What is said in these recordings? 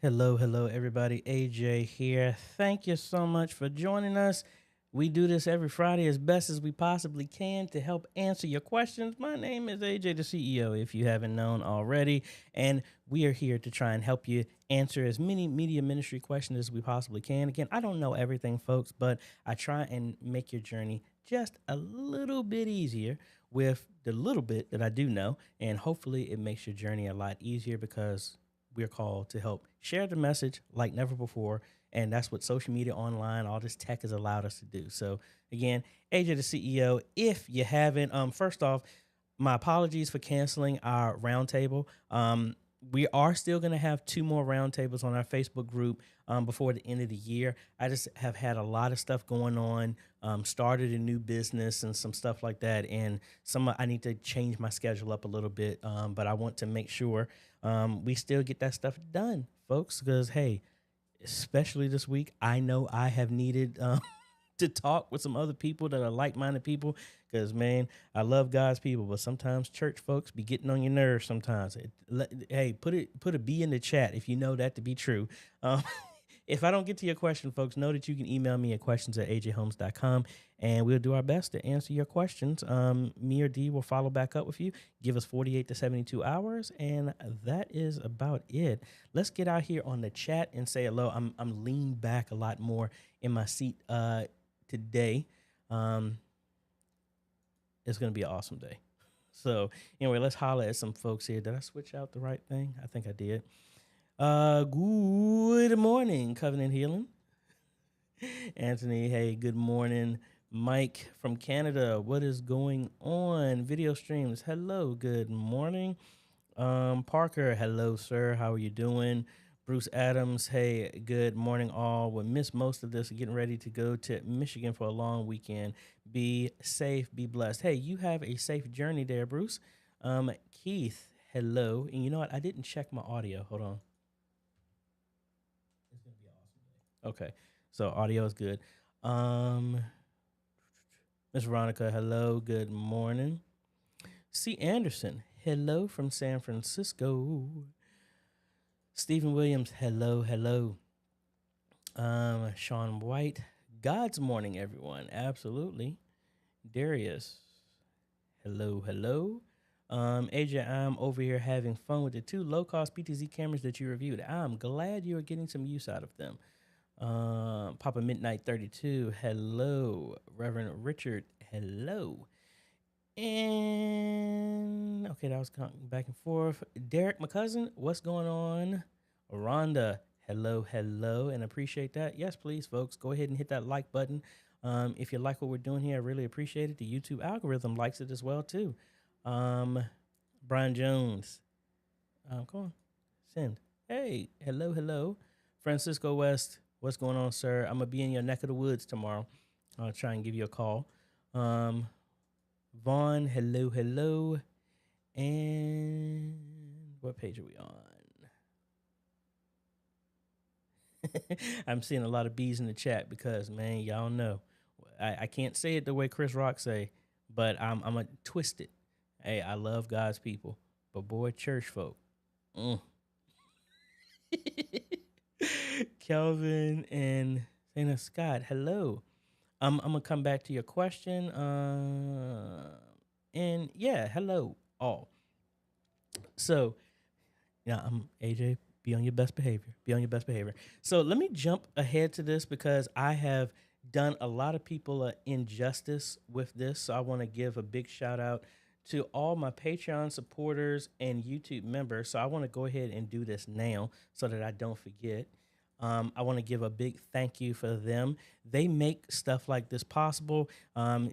Hello, everybody. AJ here. Thank you so much for joining us. We do this every Friday as best as we possibly can to help answer your questions. My name is AJ, the CEO, if you haven't known already, and we are here to try and help you answer as many media ministry questions as we possibly can. Again, I don't know everything, folks, but I try and make your journey just a little bit easier with the little bit that I do know, and hopefully it makes your journey a lot easier because we're called to help share the message like never before. And that's what social media, online, all this tech has allowed us to do. So again, AJ the CEO, if you haven't, first off, my apologies for canceling our roundtable. We are still going to have 2 more roundtables on our Facebook group before the end of the year. I just have had a lot of stuff going on, started a new business and some stuff like that. And I need to change my schedule up a little bit, but I want to make sure we still get that stuff done, folks, because, hey, especially this week, I know I have needed to talk with some other people that are like-minded people because, man, I love God's people, but sometimes church folks be getting on your nerves sometimes. Hey, put a B in the chat if you know that to be true. If I don't get to your question, folks, know that you can email me at questions@ajhomes.com, and we'll do our best to answer your questions. Me or D will follow back up with you. Give us 48 to 72 hours, and that is about it. Let's get out here on the chat and say hello. I'm leaned back a lot more in my seat today. It's going to be an awesome day. So anyway, let's holler at some folks here. Did I switch out the right thing? I think I did. Good morning, Covenant Healing. Anthony, hey, good morning. Mike from Canada, what is going on? Video streams, hello, good morning. Parker, hello, sir. How are you doing? Bruce Adams, hey, good morning, all. We'll miss most of this, getting ready to go to Michigan for a long weekend. Be safe, be blessed. Hey, you have a safe journey there, Bruce. Keith, hello. And you know what? I didn't check my audio. Hold on. It's going to be an awesome day. Okay, so audio is good. Miss Veronica, hello, good morning. C. Anderson, hello from San Francisco. Stephen Williams, hello. Sean White, God's morning, everyone. Absolutely. Darius, hello. AJ, I'm over here having fun with the 2 low-cost PTZ cameras that you reviewed. I'm glad you are getting some use out of them. Papa Midnight 32, hello. Reverend Richard, hello. And okay, that was back and forth. Derek, my cousin, what's going on? Rhonda, hello, and appreciate that. Yes, please, folks, go ahead and hit that like button. If you like what we're doing here, I really appreciate it. The YouTube algorithm likes it as well too. Brian Jones, come on, send. Hey, hello. Francisco West, what's going on, sir? I'm gonna be in your neck of the woods tomorrow. I'll try and give you a call. Vaughn, hello. And what page are we on? I'm seeing a lot of B's in the chat because, man, y'all know. I can't say it the way Chris Rock say, but I'm going to twist it. Hey, I love God's people, but boy, church folk. Kelvin and Santa Scott, hello. I'm going to come back to your question. And yeah, hello all. So, yeah, I'm AJ. Be on your best behavior. So let me jump ahead to this because I have done a lot of people injustice with this. So I want to give a big shout out to all my Patreon supporters and YouTube members. So I want to go ahead and do this now so that I don't forget. I want to give a big thank you for them. They make stuff like this possible.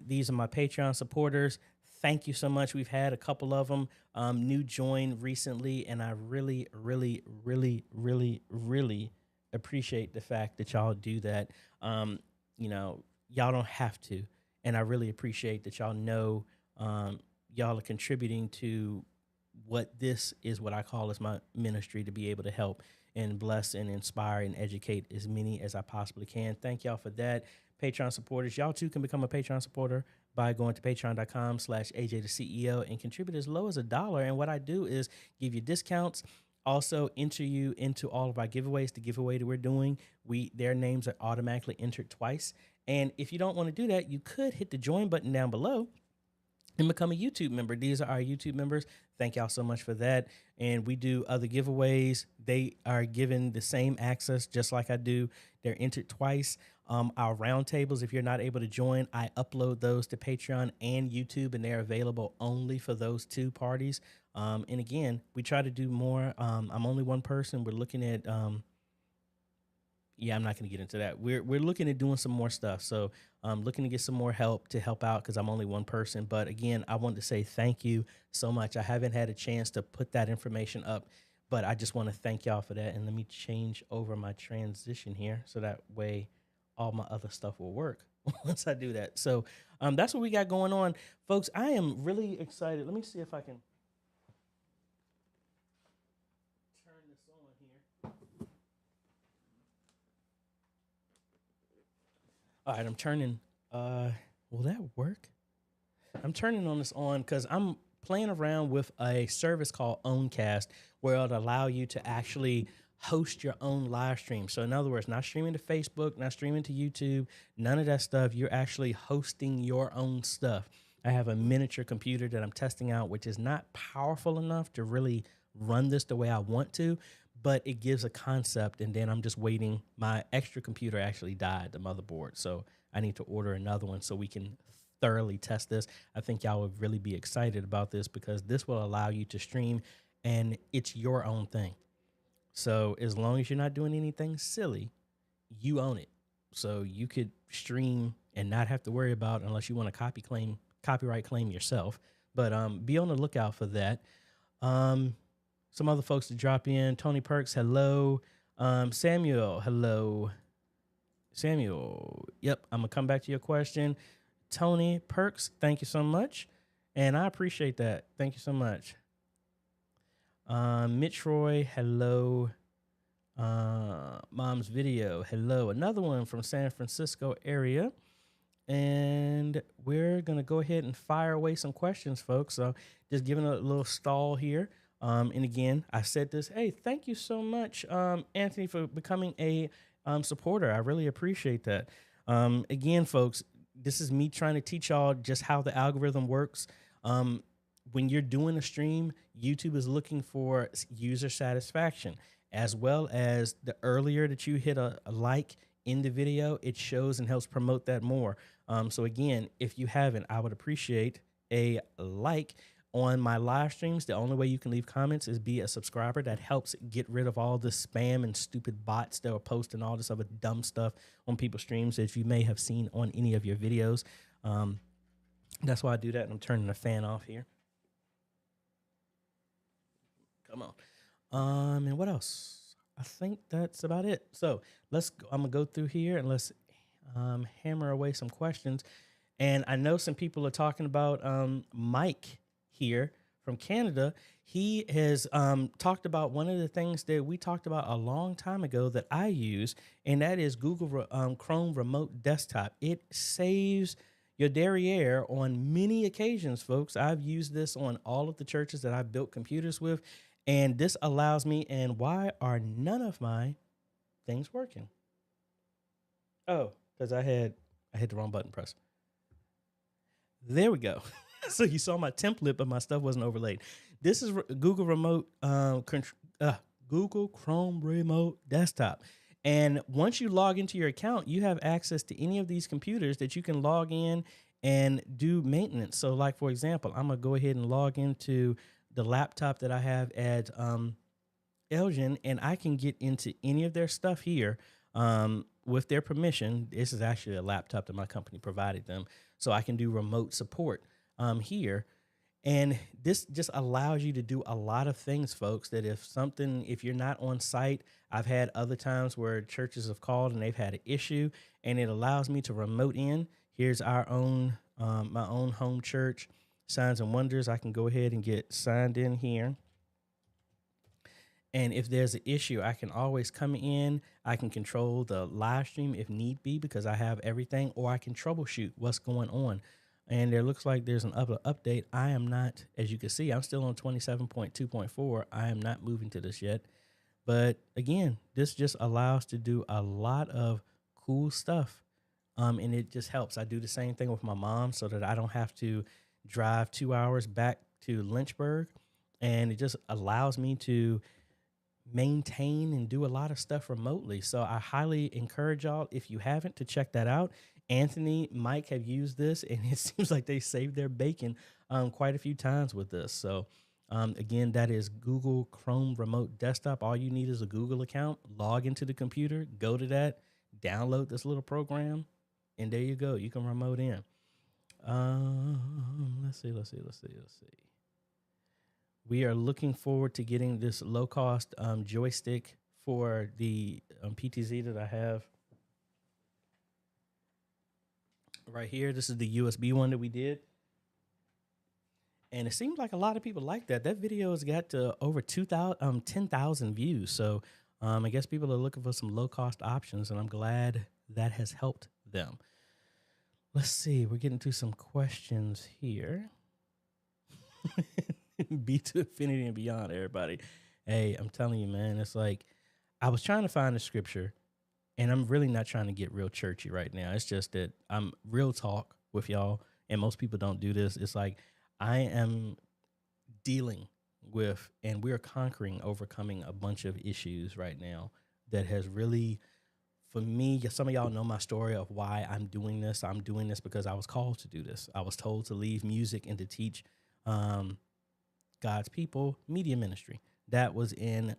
These are my Patreon supporters. Thank you so much. We've had a couple of them new join recently, and I really appreciate the fact that y'all do that. Y'all don't have to, and I really appreciate that y'all know y'all are contributing to what this is, what I call as my ministry, to be able to help and bless and inspire and educate as many as I possibly can. Thank y'all for that. Patreon supporters, y'all too can become a Patreon supporter by going to patreon.com/AJtheCEO and contribute as low as $1. And what I do is give you discounts also enter you into all of our giveaways. The giveaway that we're doing, their names are automatically entered twice. And if you don't want to do that, you could hit the join button down below and become a YouTube member. These are our YouTube members. Thank y'all so much for that. And we do other giveaways. They are given the same access just like I do. They're entered twice. Our roundtables, if you're not able to join, I upload those to Patreon and YouTube, and they're available only for those two parties. And again, we try to do more. I'm only one person. We're looking at yeah, I'm not going to get into that. We're looking at doing some more stuff. So I'm looking to get some more help to help out because I'm only one person. But again, I want to say thank you so much. I haven't had a chance to put that information up, but I just want to thank y'all for that. And let me change over my transition here so that way all my other stuff will work once I do that. So that's what we got going on, folks. I am really excited. Let me see if I can turn this on here. All right, I'm turning, will that work? I'm turning on this on because I'm playing around with a service called Owncast where it'll allow you to actually host your own live stream. So in other words, not streaming to Facebook, not streaming to YouTube, none of that stuff. You're actually hosting your own stuff. I have a miniature computer that I'm testing out, which is not powerful enough to really run this the way I want to, but it gives a concept, and then I'm just waiting. My extra computer actually died, the motherboard, so I need to order another one so we can thoroughly test this. I think y'all would really be excited about this because this will allow you to stream, and it's your own thing. So as long as you're not doing anything silly, you own it. So you could stream and not have to worry about unless you want to copyright claim yourself. But be on the lookout for that. Some other folks to drop in. Tony Perks, hello. Samuel, hello. Samuel, yep, I'm going to come back to your question. Tony Perks, thank you so much. And I appreciate that. Thank you so much. Mitch Roy, hello. Mom's Video, hello. Another one from San Francisco area. And we're going to go ahead and fire away some questions, folks. So just giving a little stall here. And again, I said this, hey, thank you so much, Anthony, for becoming a supporter. I really appreciate that. Again, folks, this is me trying to teach y'all just how the algorithm works. When you're doing a stream, YouTube is looking for user satisfaction, as well as the earlier that you hit a like in the video, it shows and helps promote that more. So again, if you haven't, I would appreciate a like. On my live streams, the only way you can leave comments is be a subscriber. That helps get rid of all the spam and stupid bots that are posting all this other dumb stuff on people's streams that you may have seen on any of your videos. That's why I do that, and I'm turning the fan off here. Come on. And what else? I think that's about it. So let's go. I'm going to go through here and let's hammer away some questions. And I know some people are talking about Mike here from Canada. He has talked about one of the things that we talked about a long time ago that I use, and that is Google Chrome Remote Desktop. It saves your derriere on many occasions, folks. I've used this on all of the churches that I've built computers with, and this allows me, and why are none of my things working? Oh, because I hit the wrong button press. There we go. So you saw my template, but my stuff wasn't overlaid. This is Google Google Chrome Remote Desktop. And once you log into your account, you have access to any of these computers that you can log in and do maintenance. So like, for example, I'm going to go ahead and log into the laptop that I have at Elgin, and I can get into any of their stuff here with their permission. This is actually a laptop that my company provided them. So I can do remote support here. And this just allows you to do a lot of things, folks, that if you're not on site, I've had other times where churches have called and they've had an issue, and it allows me to remote in. Here's our own, my own home church, Signs and Wonders. I can go ahead and get signed in here. And if there's an issue, I can always come in. I can control the live stream if need be because I have everything, or I can troubleshoot what's going on. and there looks like there's an update. I am not, as you can see, I'm still on 27.2.4. I am not moving to this yet. But again, this just allows to do a lot of cool stuff. And it just helps. I do the same thing with my mom so that I don't have to drive 2 hours back to Lynchburg. And it just allows me to maintain and do a lot of stuff remotely. So I highly encourage y'all, if you haven't, to check that out. Anthony, Mike have used this, and it seems like they saved their bacon quite a few times with this. So again, that is Google Chrome Remote Desktop. All you need is a Google account, log into the computer, go to that, download this little program, and there you go. You can remote in. Let's see. We are looking forward to getting this low-cost joystick for the PTZ that I have right here. This is the USB one that we did. And it seems like a lot of people like that. That video has got to over 10,000 views. So I guess people are looking for some low-cost options, and I'm glad that has helped them. Let's see. We're getting to some questions here. B to infinity and beyond, everybody. Hey, I'm telling you, man, it's like I was trying to find the scripture, and I'm really not trying to get real churchy right now. It's just that I'm real talk with y'all, and most people don't do this. It's like I am dealing with, and we're overcoming a bunch of issues right now that has really, for me, some of y'all know my story of why I'm doing this. I'm doing this because I was called to do this. I was told to leave music and to teach God's people media ministry. That was in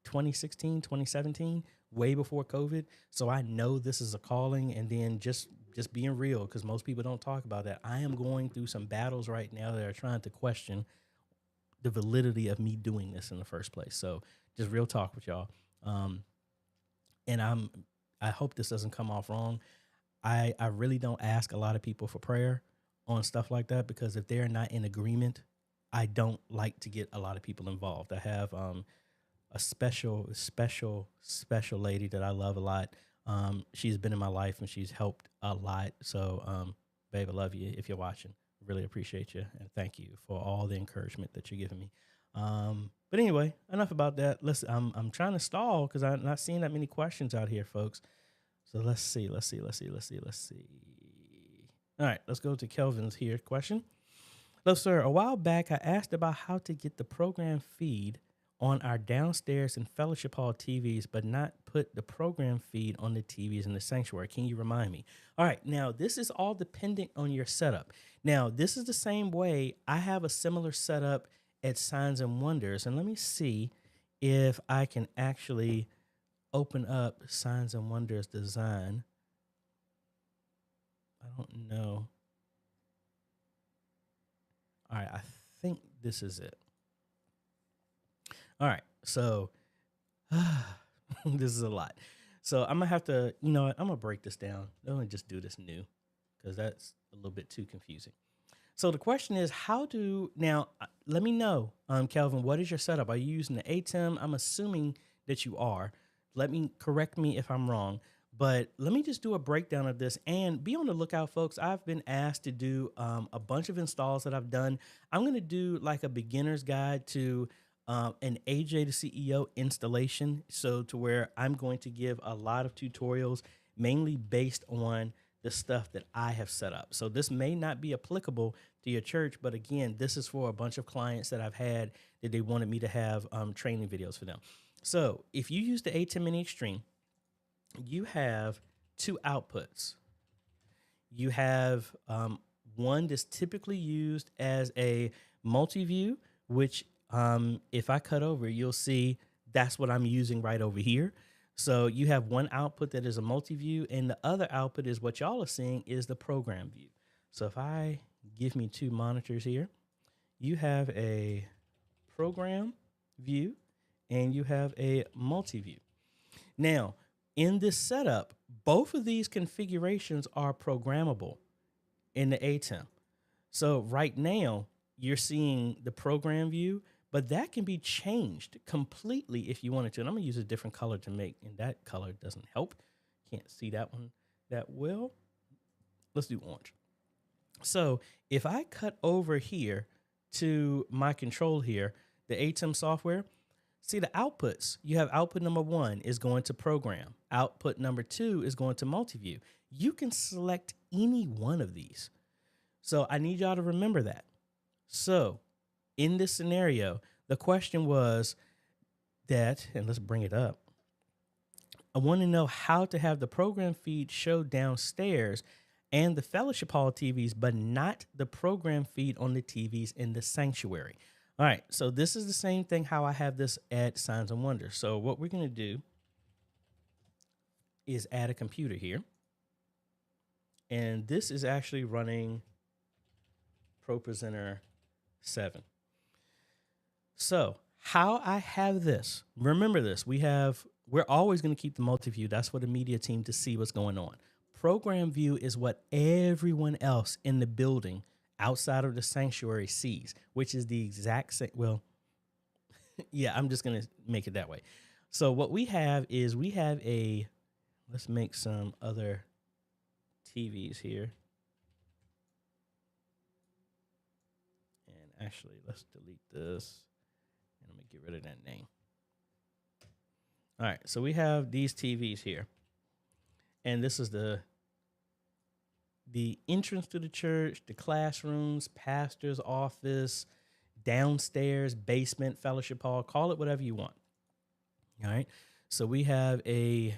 2016, 2017, way before COVID. So I know this is a calling. And then just being real, because most people don't talk about that. I am going through some battles right now that are trying to question the validity of me doing this in the first place. So just real talk with y'all. And I hope this doesn't come off wrong. I really don't ask a lot of people for prayer on stuff like that, because if they're not in agreement, I don't like to get a lot of people involved. I have a special lady that I love a lot. She's been in my life and she's helped a lot. So, babe, I love you if you're watching. Really appreciate you, and thank you for all the encouragement that you're giving me. But anyway, enough about that. Listen, I'm trying to stall because I'm not seeing that many questions out here, folks. So let's see. All right, let's go to Kelvin's here question. Hello, sir. A while back, I asked about how to get the program feed on our downstairs and fellowship hall TVs, but not put the program feed on the TVs in the sanctuary. Can you remind me? All right. Now, this is all dependent on your setup. Now, this is the same way. I have a similar setup at Signs and Wonders. And let me see if I can actually open up Signs and Wonders design. I don't know. All right, I think this is it. All right, so this is a lot. So I'm going to have to, I'm going to break this down. I'm going to just do this new because that's a little bit too confusing. So the question is, now, let me know, Kelvin, what is your setup? Are you using the ATEM? I'm assuming that you are. Correct me if I'm wrong. But let me just do a breakdown of this and be on the lookout, folks. I've been asked to do a bunch of installs that I've done. I'm going to do like a beginner's guide to an AJaytheCEO installation. So to where I'm going to give a lot of tutorials, mainly based on the stuff that I have set up. So this may not be applicable to your church, but again, this is for a bunch of clients that I've had that they wanted me to have training videos for them. So if you use the ATEM Mini Extreme, you have two outputs. You have one that's typically used as a multi-view, which if I cut over, you'll see that's what I'm using right over here. So you have one output that is a multi-view, and the other output is what y'all are seeing is the program view. So if I give me two monitors here, you have a program view and you have a multi-view. Now, in this setup, both of these configurations are programmable in the ATEM. So right now, you're seeing the program view, but that can be changed completely if you wanted to. And I'm going to use a different color to make, and that color doesn't help. Can't see that one that well. Let's do orange. So if I cut over here to my control here, the ATEM software, see the outputs. You have output number 1 is going to program. Output number 2 is going to multi-view. You can select any one of these. So I need y'all to remember that. So in this scenario, the question was that, and let's bring it up. I want to know how to have the program feed show downstairs and the fellowship hall TVs, but not the program feed on the TVs in the sanctuary. All right, so this is the same thing how I have this at Signs and Wonders. So what we're going to do is add a computer here. And this is actually running ProPresenter 7. So how I have this, remember this, we're always going to keep the multi-view. That's for the media team to see what's going on. Program view is what everyone else in the building outside of the sanctuary sees, which is the exact same. Well, yeah, I'm just going to make it that way. So what we have is let's make some other TVs here. And actually, let's delete this. And let me get rid of that name. All right, so we have these TVs here. And this is the entrance to the church, the classrooms, pastor's office, downstairs, basement, fellowship hall, call it whatever you want. All right, so we have a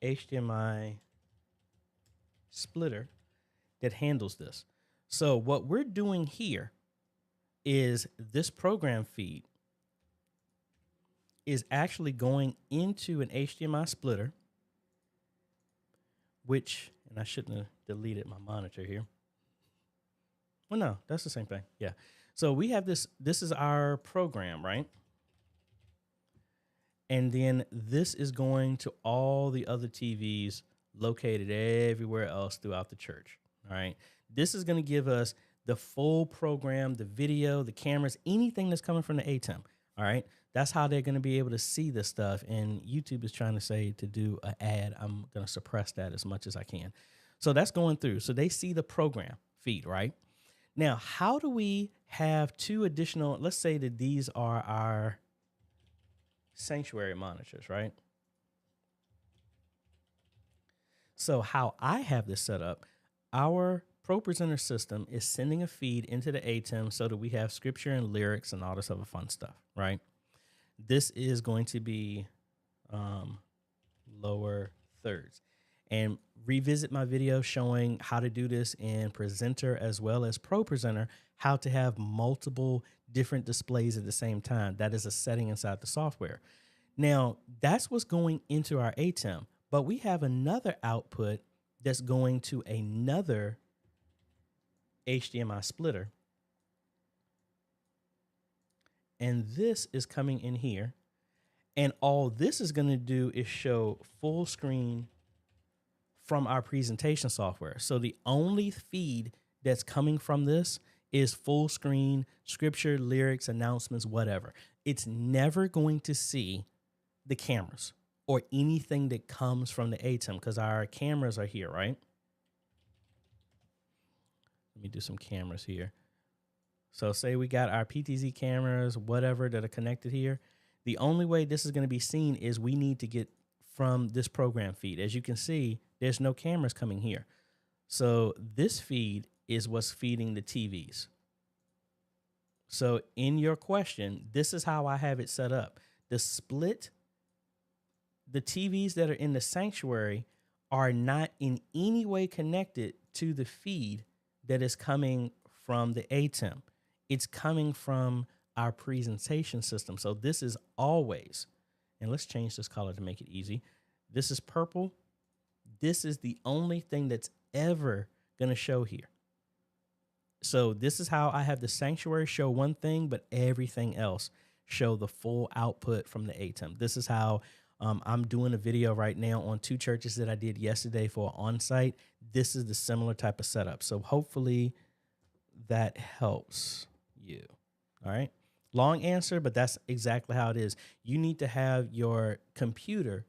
HDMI splitter that handles this. So what we're doing here is this program feed is actually going into an HDMI splitter, which, and I shouldn't have deleted my monitor here. Well, no, that's the same thing. Yeah. So we have this is our program, right? And then this is going to all the other TVs located everywhere else throughout the church. All right. This is going to give us the full program, the video, the cameras, anything that's coming from the ATEM. All right. That's how they're going to be able to see this stuff. And YouTube is trying to say to do an ad. I'm going to suppress that as much as I can. So that's going through. So they see the program feed, right? Now, how do we have 2 additional, let's say that these are our sanctuary monitors, right? So how I have this set up, our ProPresenter system is sending a feed into the ATEM so that we have scripture and lyrics and all this other fun stuff, right? This is going to be lower thirds. And revisit my video showing how to do this in Presenter as well as ProPresenter, how to have multiple different displays at the same time. That is a setting inside the software. Now, that's what's going into our ATEM, but we have another output that's going to another HDMI splitter. And this is coming in here. And all this is going to do is show full screen from our presentation software. So the only feed that's coming from this is full screen, scripture, lyrics, announcements, whatever. It's never going to see the cameras or anything that comes from the ATEM because our cameras are here, right? Let me do some cameras here. So say we got our PTZ cameras, whatever, that are connected here. The only way this is going to be seen is we need to get from this program feed. As you can see, there's no cameras coming here. So this feed is what's feeding the TVs. So in your question, this is how I have it set up. The TVs that are in the sanctuary are not in any way connected to the feed that is coming from the ATEM. It's coming from our presentation system. So this is always, and let's change this color to make it easy. This is purple. This is the only thing that's ever going to show here. So this is how I have the sanctuary show one thing, but everything else show the full output from the ATEM. This is how I'm doing a video right now on 2 churches that I did yesterday for on-site. This is the similar type of setup. So hopefully that helps you. All right. Long answer, but that's exactly how it is. You need to have your computer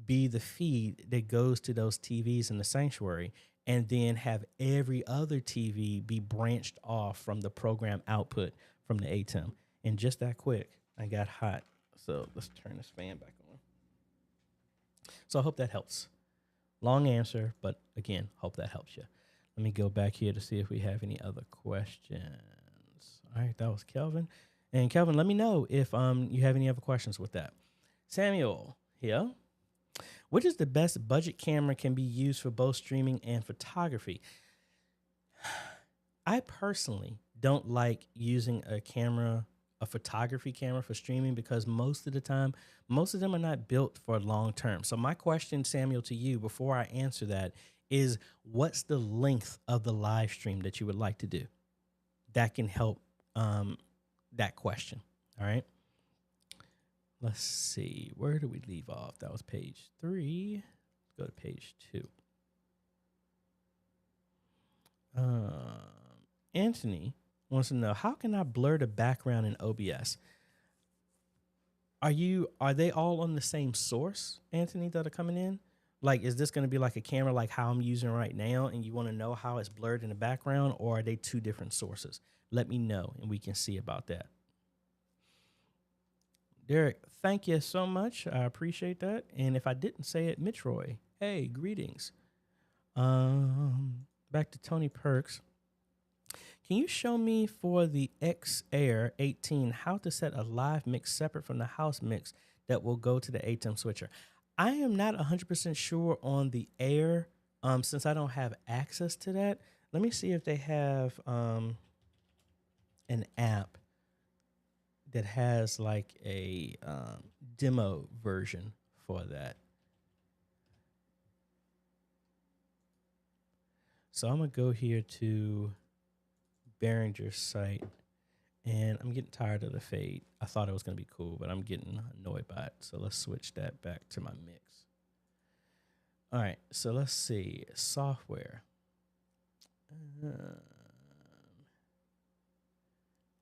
be the feed that goes to those TVs in the sanctuary. and then have every other TV be branched off from the program output from the ATEM. And just that quick, I got hot. So let's turn this fan back on. So I hope that helps. Long answer, but again, hope that helps you. Let me go back here to see if we have any other questions. All right, that was Kelvin. And Kelvin, let me know if you have any other questions with that. Samuel here. Which is the best budget camera can be used for both streaming and photography? I personally don't like using a photography camera for streaming, because most of the time, most of them are not built for long term. So my question, Samuel, to you before I answer that is, what's the length of the live stream that you would like to do? That can help that question. All right. Let's see. Where do we leave off? That was page 3. Let's go to page 2. Anthony wants to know, how can I blur the background in OBS? Are they all on the same source, Anthony, that are coming in? Like, is this going to be like a camera like how I'm using right now, and you want to know how it's blurred in the background, or are they two different sources? Let me know, and we can see about that. Derek, thank you so much. I appreciate that. And if I didn't say it, Mitroy, hey, greetings. Back to Tony Perks. Can you show me for the XAir 18 how to set a live mix separate from the house mix that will go to the ATEM switcher? I am not 100% sure on the Air, since I don't have access to that. Let me see if they have an app that has like a demo version for that. So I'm gonna go here to Behringer's site, and I'm getting tired of the fade. I thought it was gonna be cool, but I'm getting annoyed by it. So let's switch that back to my mix. All right, so let's see, software.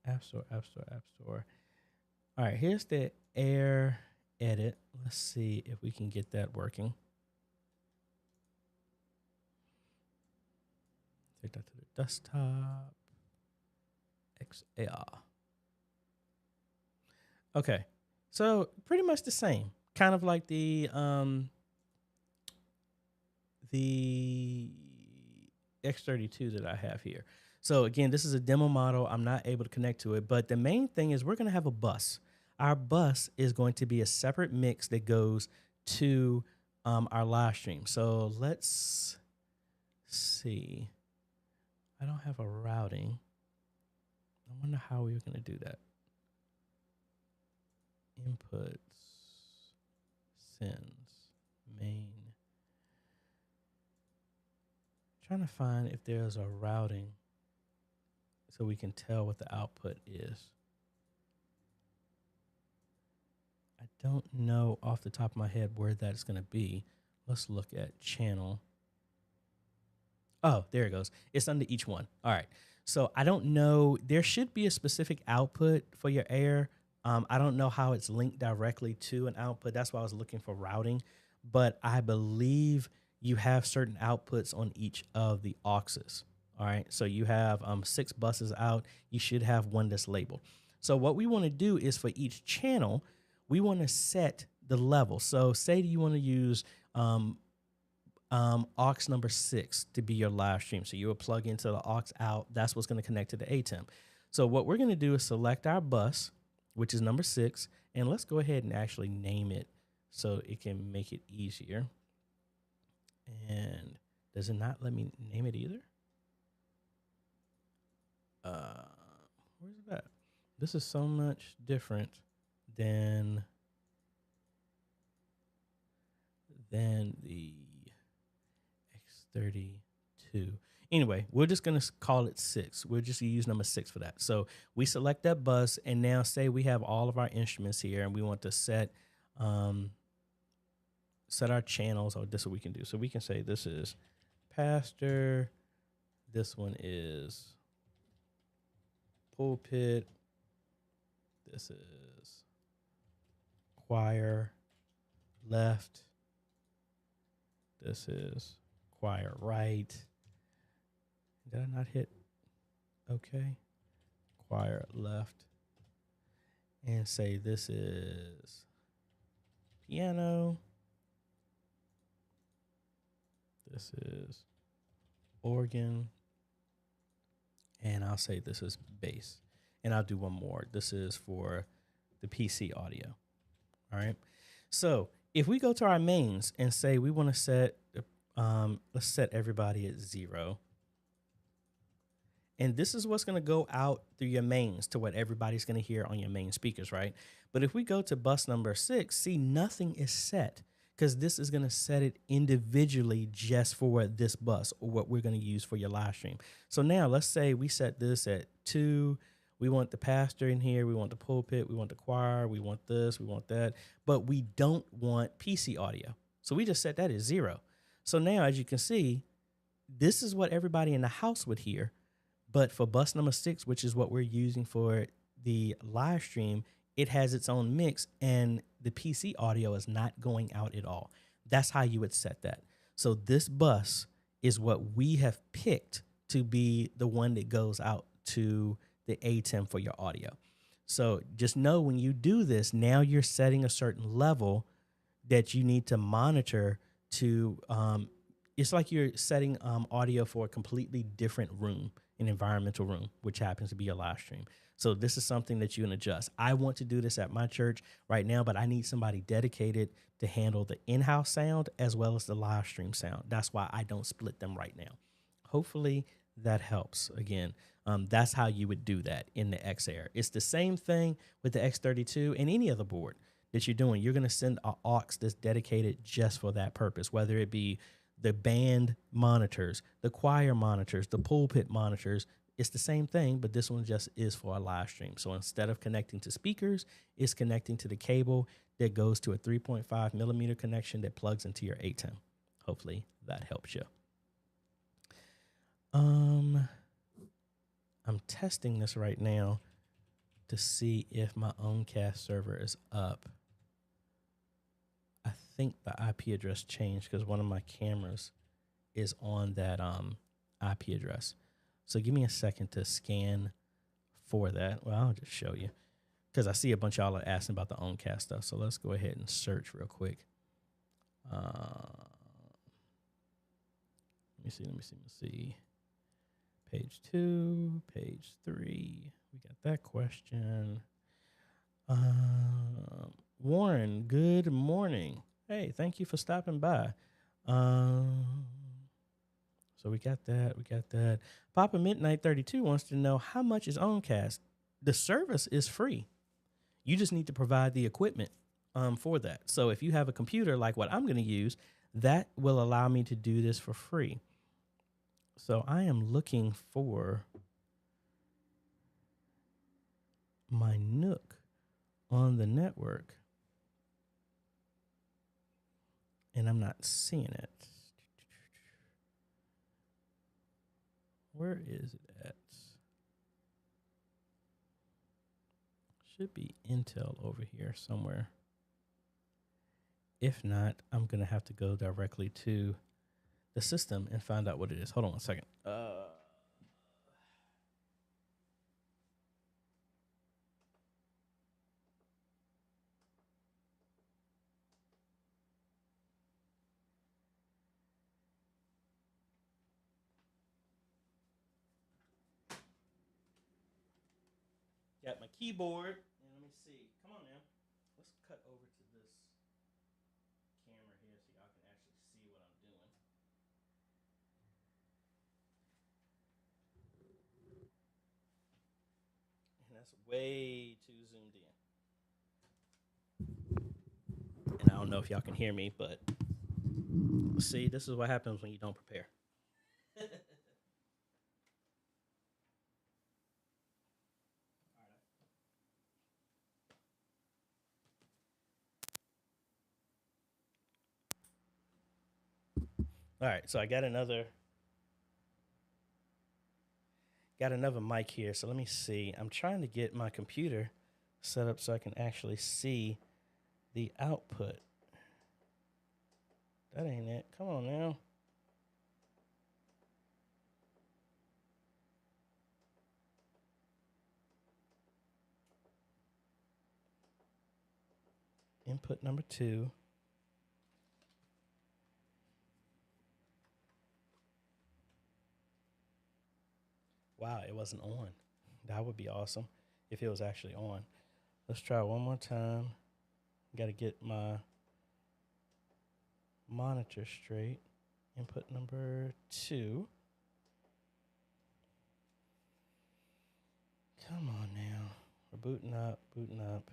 App Store, App Store, App Store. All right, here's the Air edit. Let's see if we can get that working. Take that to the desktop. XAir. Okay, so pretty much the same, kind of like the X32 that I have here. So again, this is a demo model. I'm not able to connect to it, but the main thing is we're going to have a bus. Our bus is going to be a separate mix that goes to our live stream. So let's see. I don't have a routing. I wonder how we're going to do that. Inputs, sends, main. Trying to find if there's a routing so we can tell what the output is. I don't know off the top of my head where that's going to be. Let's look at channel. Oh, there it goes. It's under each one. All right. So I don't know. There should be a specific output for your Air. I don't know how it's linked directly to an output. That's why I was looking for routing. But I believe you have certain outputs on each of the auxes. All right. So you have 6 buses out. You should have one that's labeled. So what we want to do is for each channel, we want to set the level. So say you want to use aux number 6 to be your live stream. So you will plug into the aux out. That's what's going to connect to the ATEM. So what we're going to do is select our bus, which is number 6, and let's go ahead and actually name it so it can make it easier. And does it not let me name it either? Where's it at? This is so much different than the X32. Anyway, we're just going to call it 6. We're just going to use number 6 for that. So we select that bus, and now say we have all of our instruments here, and we want to set our channels. Oh, this is what we can do. So we can say this is pastor. This one is pulpit. This is choir left. This is choir right. Did I not hit okay? Choir left. And say this is piano. This is organ. And I'll say this is bass. And I'll do one more. This is for the PC audio. All right. So if we go to our mains and say we want to set, let's set everybody at 0. And this is what's going to go out through your mains to what everybody's going to hear on your main speakers, right? But if we go to bus number 6, see, nothing is set because this is going to set it individually just for this bus or what we're going to use for your live stream. So now let's say we set this at 2. We want the pastor in here. We want the pulpit. We want the choir. We want this. We want that. But we don't want PC audio. So we just set that at 0. So now, as you can see, this is what everybody in the house would hear. But for bus number 6, which is what we're using for the live stream, it has its own mix and the PC audio is not going out at all. That's how you would set that. So this bus is what we have picked to be the one that goes out to the ATEM for your audio. So just know when you do this, now you're setting a certain level that you need to monitor to, it's like you're setting audio for a completely different room, an environmental room, which happens to be a live stream. So this is something that you can adjust. I want to do this at my church right now, but I need somebody dedicated to handle the in-house sound as well as the live stream sound. That's why I don't split them right now. Hopefully that helps. Again, that's how you would do that in the XAir. It's the same thing with the X32 and any other board that you're doing. You're going to send an aux that's dedicated just for that purpose, whether it be the band monitors, the choir monitors, the pulpit monitors. It's the same thing, but this one just is for a live stream. So instead of connecting to speakers, it's connecting to the cable that goes to a 3.5 millimeter connection that plugs into your ATEM. Hopefully that helps you. I'm testing this right now to see if my Owncast server is up. I think the IP address changed because one of my cameras is on that IP address. So give me a second to scan for that. Well, I'll just show you because I see a bunch of y'all are asking about the Owncast stuff. So let's go ahead and search real quick. Let me see. Page 2, page 3. We got that question. Warren, good morning. Hey, thank you for stopping by. So we got that. Papa Midnight 32 wants to know how much is Owncast. The service is free. You just need to provide the equipment for that. So if you have a computer like what I'm going to use, that will allow me to do this for free. So I am looking for my Nook on the network, and I'm not seeing it. Where is it at? Should be Intel over here somewhere. If not, I'm going to have to go directly to the system and find out what it is. Hold on one second. Got my keyboard, and let me see. Come on now. Let's cut over to this camera here so y'all can actually see what I'm doing. And that's way too zoomed in. And I don't know if y'all can hear me, but see, this is what happens when you don't prepare. All right, so I got another mic here. So let me see. I'm trying to get my computer set up so I can actually see the output. That ain't it. Come on now. input number 2. Wow, it wasn't on. That would be awesome if it was actually on. Let's try one more time. Got to get my monitor straight. Input number 2. Come on now. We're booting up, booting up.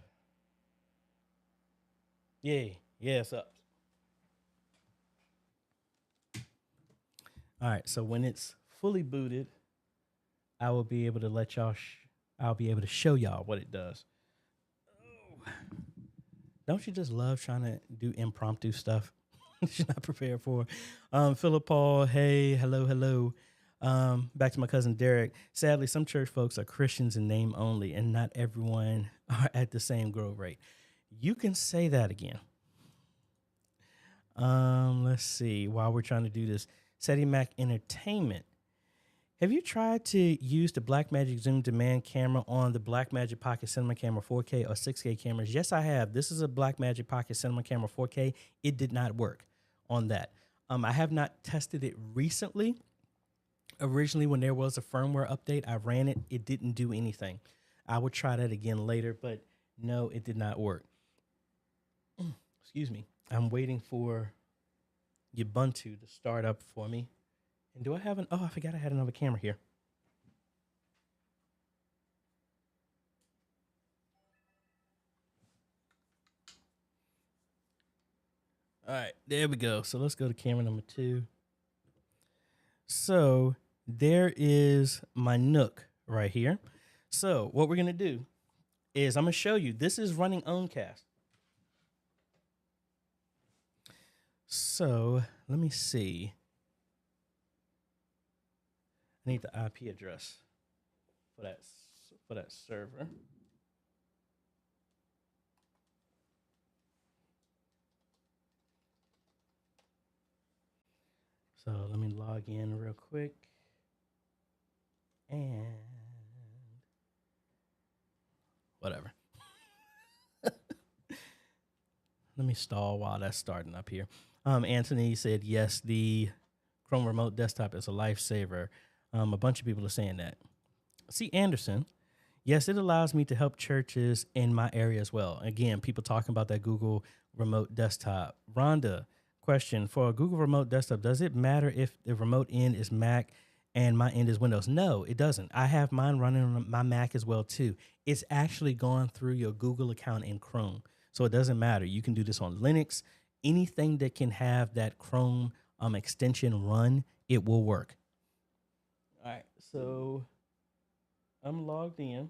Yay. Yeah, it's up. All right, so when it's fully booted, I will be able to let y'all, I'll be able to show y'all what it does. Oh. Don't you just love trying to do impromptu stuff that you're not prepared for? Philip Paul, hey, hello, hello. Back to my cousin Derek. Sadly, some church folks are Christians in name only, and not everyone are at the same growth rate. You can say that again. Let's see. While we're trying to do this, SETI Mac Entertainment. Have you tried to use the Blackmagic Zoom Demand camera on the Blackmagic Pocket Cinema Camera 4K or 6K cameras? Yes, I have. This is a Blackmagic Pocket Cinema Camera 4K. It did not work on that. I have not tested it recently. Originally, when there was a firmware update, I ran it. It didn't do anything. I would try that again later, but no, it did not work. Excuse me. I'm waiting for Ubuntu to start up for me. And do I have an, oh, I forgot I had another camera here. All right, there we go. So let's go to camera number 2. So there is my Nook right here. So what we're going to do is I'm going to show you. This is running Owncast. So let me see. I need the IP address for that server. So let me log in real quick. And whatever. Let me stall while that's starting up here. Anthony said, yes, the Chrome Remote Desktop is a lifesaver. A bunch of people are saying that. C. Anderson, yes, it allows me to help churches in my area as well. Again, people talking about that Google Remote Desktop. Rhonda, question, for a Google Remote Desktop, does it matter if the remote end is Mac and my end is Windows? No, it doesn't. I have mine running on my Mac as well, too. It's actually going through your Google account in Chrome. So it doesn't matter. You can do this on Linux. Anything that can have that Chrome extension run, it will work. All right, so I'm logged in.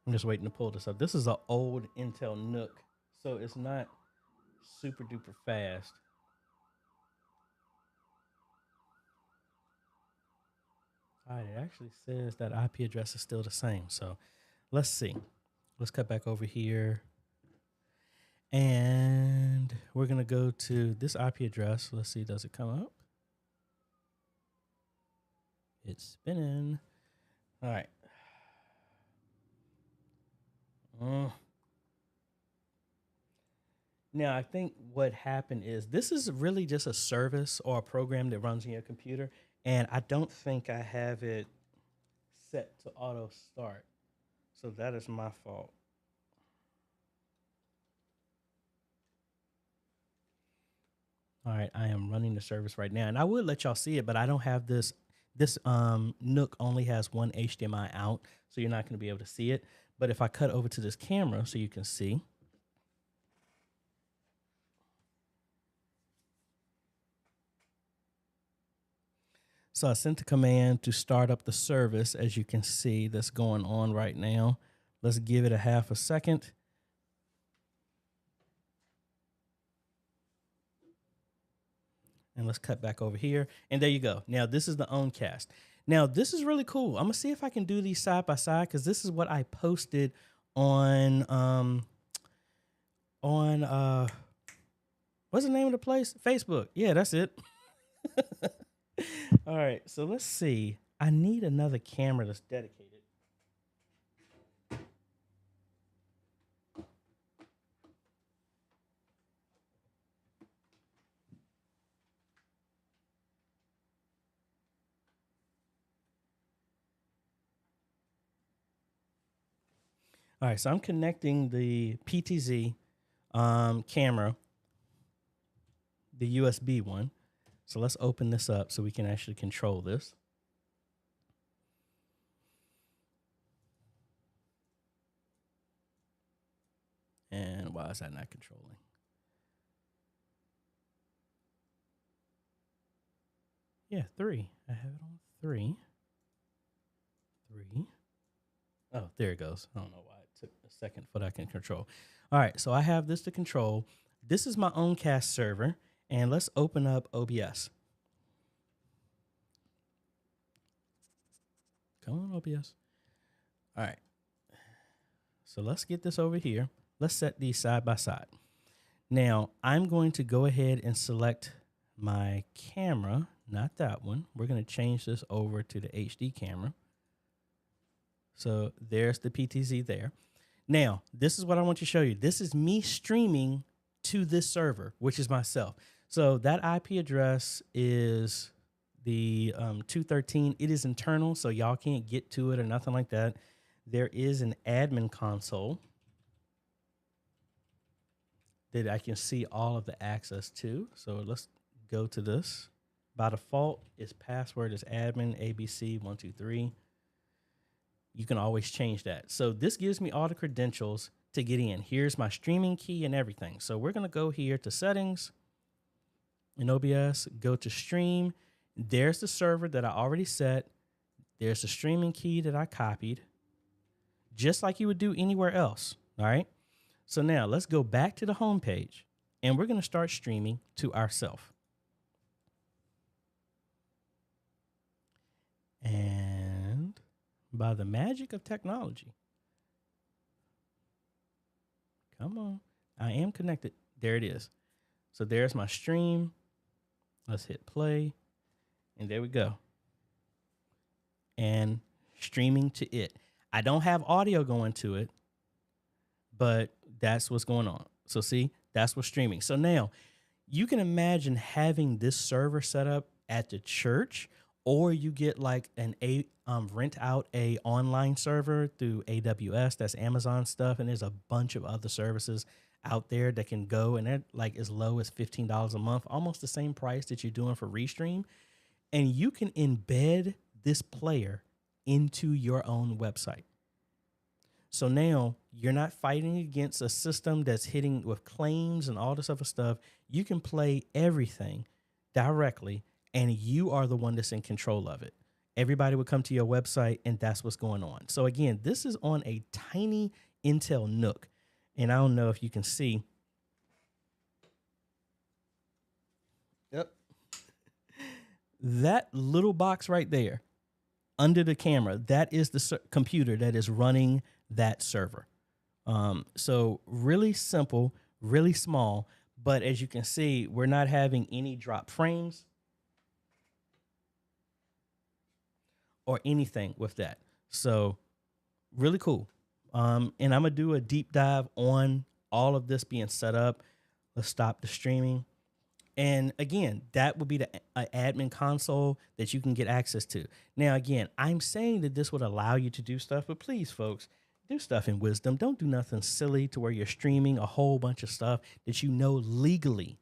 I'm just waiting to pull this up. This is an old Intel Nook, so it's not super duper fast. All right, it actually says that IP address is still the same. So let's see. Let's cut back over here. And we're going to go to this IP address. Let's see, does it come up? It's spinning. All right. Now, I think what happened is this is really just a service or a program that runs on your computer. And I don't think I have it set to auto start. So that is my fault. All right, I am running the service right now. And I would let y'all see it, but I don't have this. This Nook only has one HDMI out, so you're not going to be able to see it. But if I cut over to this camera so you can see. So I sent the command to start up the service, as you can see, that's going on right now. Let's give it a half a second. And let's cut back over here. And there you go. Now, this is the Owncast. Now, this is really cool. I'm going to see if I can do these side by side, because this is what I posted on what's the name of the place? Facebook. Yeah, that's it. All right, so let's see. I need another camera that's dedicated. All right, so I'm connecting the PTZ camera, the USB one. So let's open this up so we can actually control this. And why is that not controlling? Yeah, 3. I have it on 3. 3. Oh, there it goes. I don't know why it took a second for that I can control. All right, so I have this to control. This is my Owncast server, and let's open up OBS. Come on, OBS. All right. So let's get this over here. Let's set these side by side. Now, I'm going to go ahead and select my camera, not that one. We're going to change this over to the HD camera. So there's the PTZ there. Now, this is what I want to show you. This is me streaming to this server, which is myself. So that IP address is the 213. It is internal, so y'all can't get to it or nothing like that. There is an admin console that I can see all of the access to. So let's go to this. By default, its password is admin ABC123. You can always change that. So this gives me all the credentials to get in. Here's my streaming key and everything. So we're going to go here to settings in OBS, go to stream. There's the server that I already set. There's the streaming key that I copied, just like you would do anywhere else. All right. So now let's go back to the home page, and we're going to start streaming to ourselves. And by the magic of technology, come on, I am connected. There it is. So there's my stream. Let's hit play, and there we go. And streaming to it. I don't have audio going to it, but that's what's going on. So see, that's what's streaming. So now you can imagine having this server set up at the church, or you get like rent out a online server through AWS. That's Amazon stuff. And there's a bunch of other services out there that can go, and they're like as low as $15 a month, almost the same price that you're doing for Restream. And you can embed this player into your own website. So now you're not fighting against a system that's hitting with claims and all this other stuff. You can play everything directly, and you are the one that's in control of it. Everybody would come to your website, and that's what's going on. So again, this is on a tiny Intel NUC, and I don't know if you can see. Yep. That little box right there under the camera, that is the computer that is running that server. So really simple, really small, but as you can see, we're not having any drop frames or anything with that. So really cool. And I'm gonna do a deep dive on all of this being set up. Let's stop the streaming. And again, that would be the admin console that you can get access to. Now, again, I'm saying that this would allow you to do stuff, but please, folks, do stuff in wisdom. Don't do nothing silly to where you're streaming a whole bunch of stuff that you know legally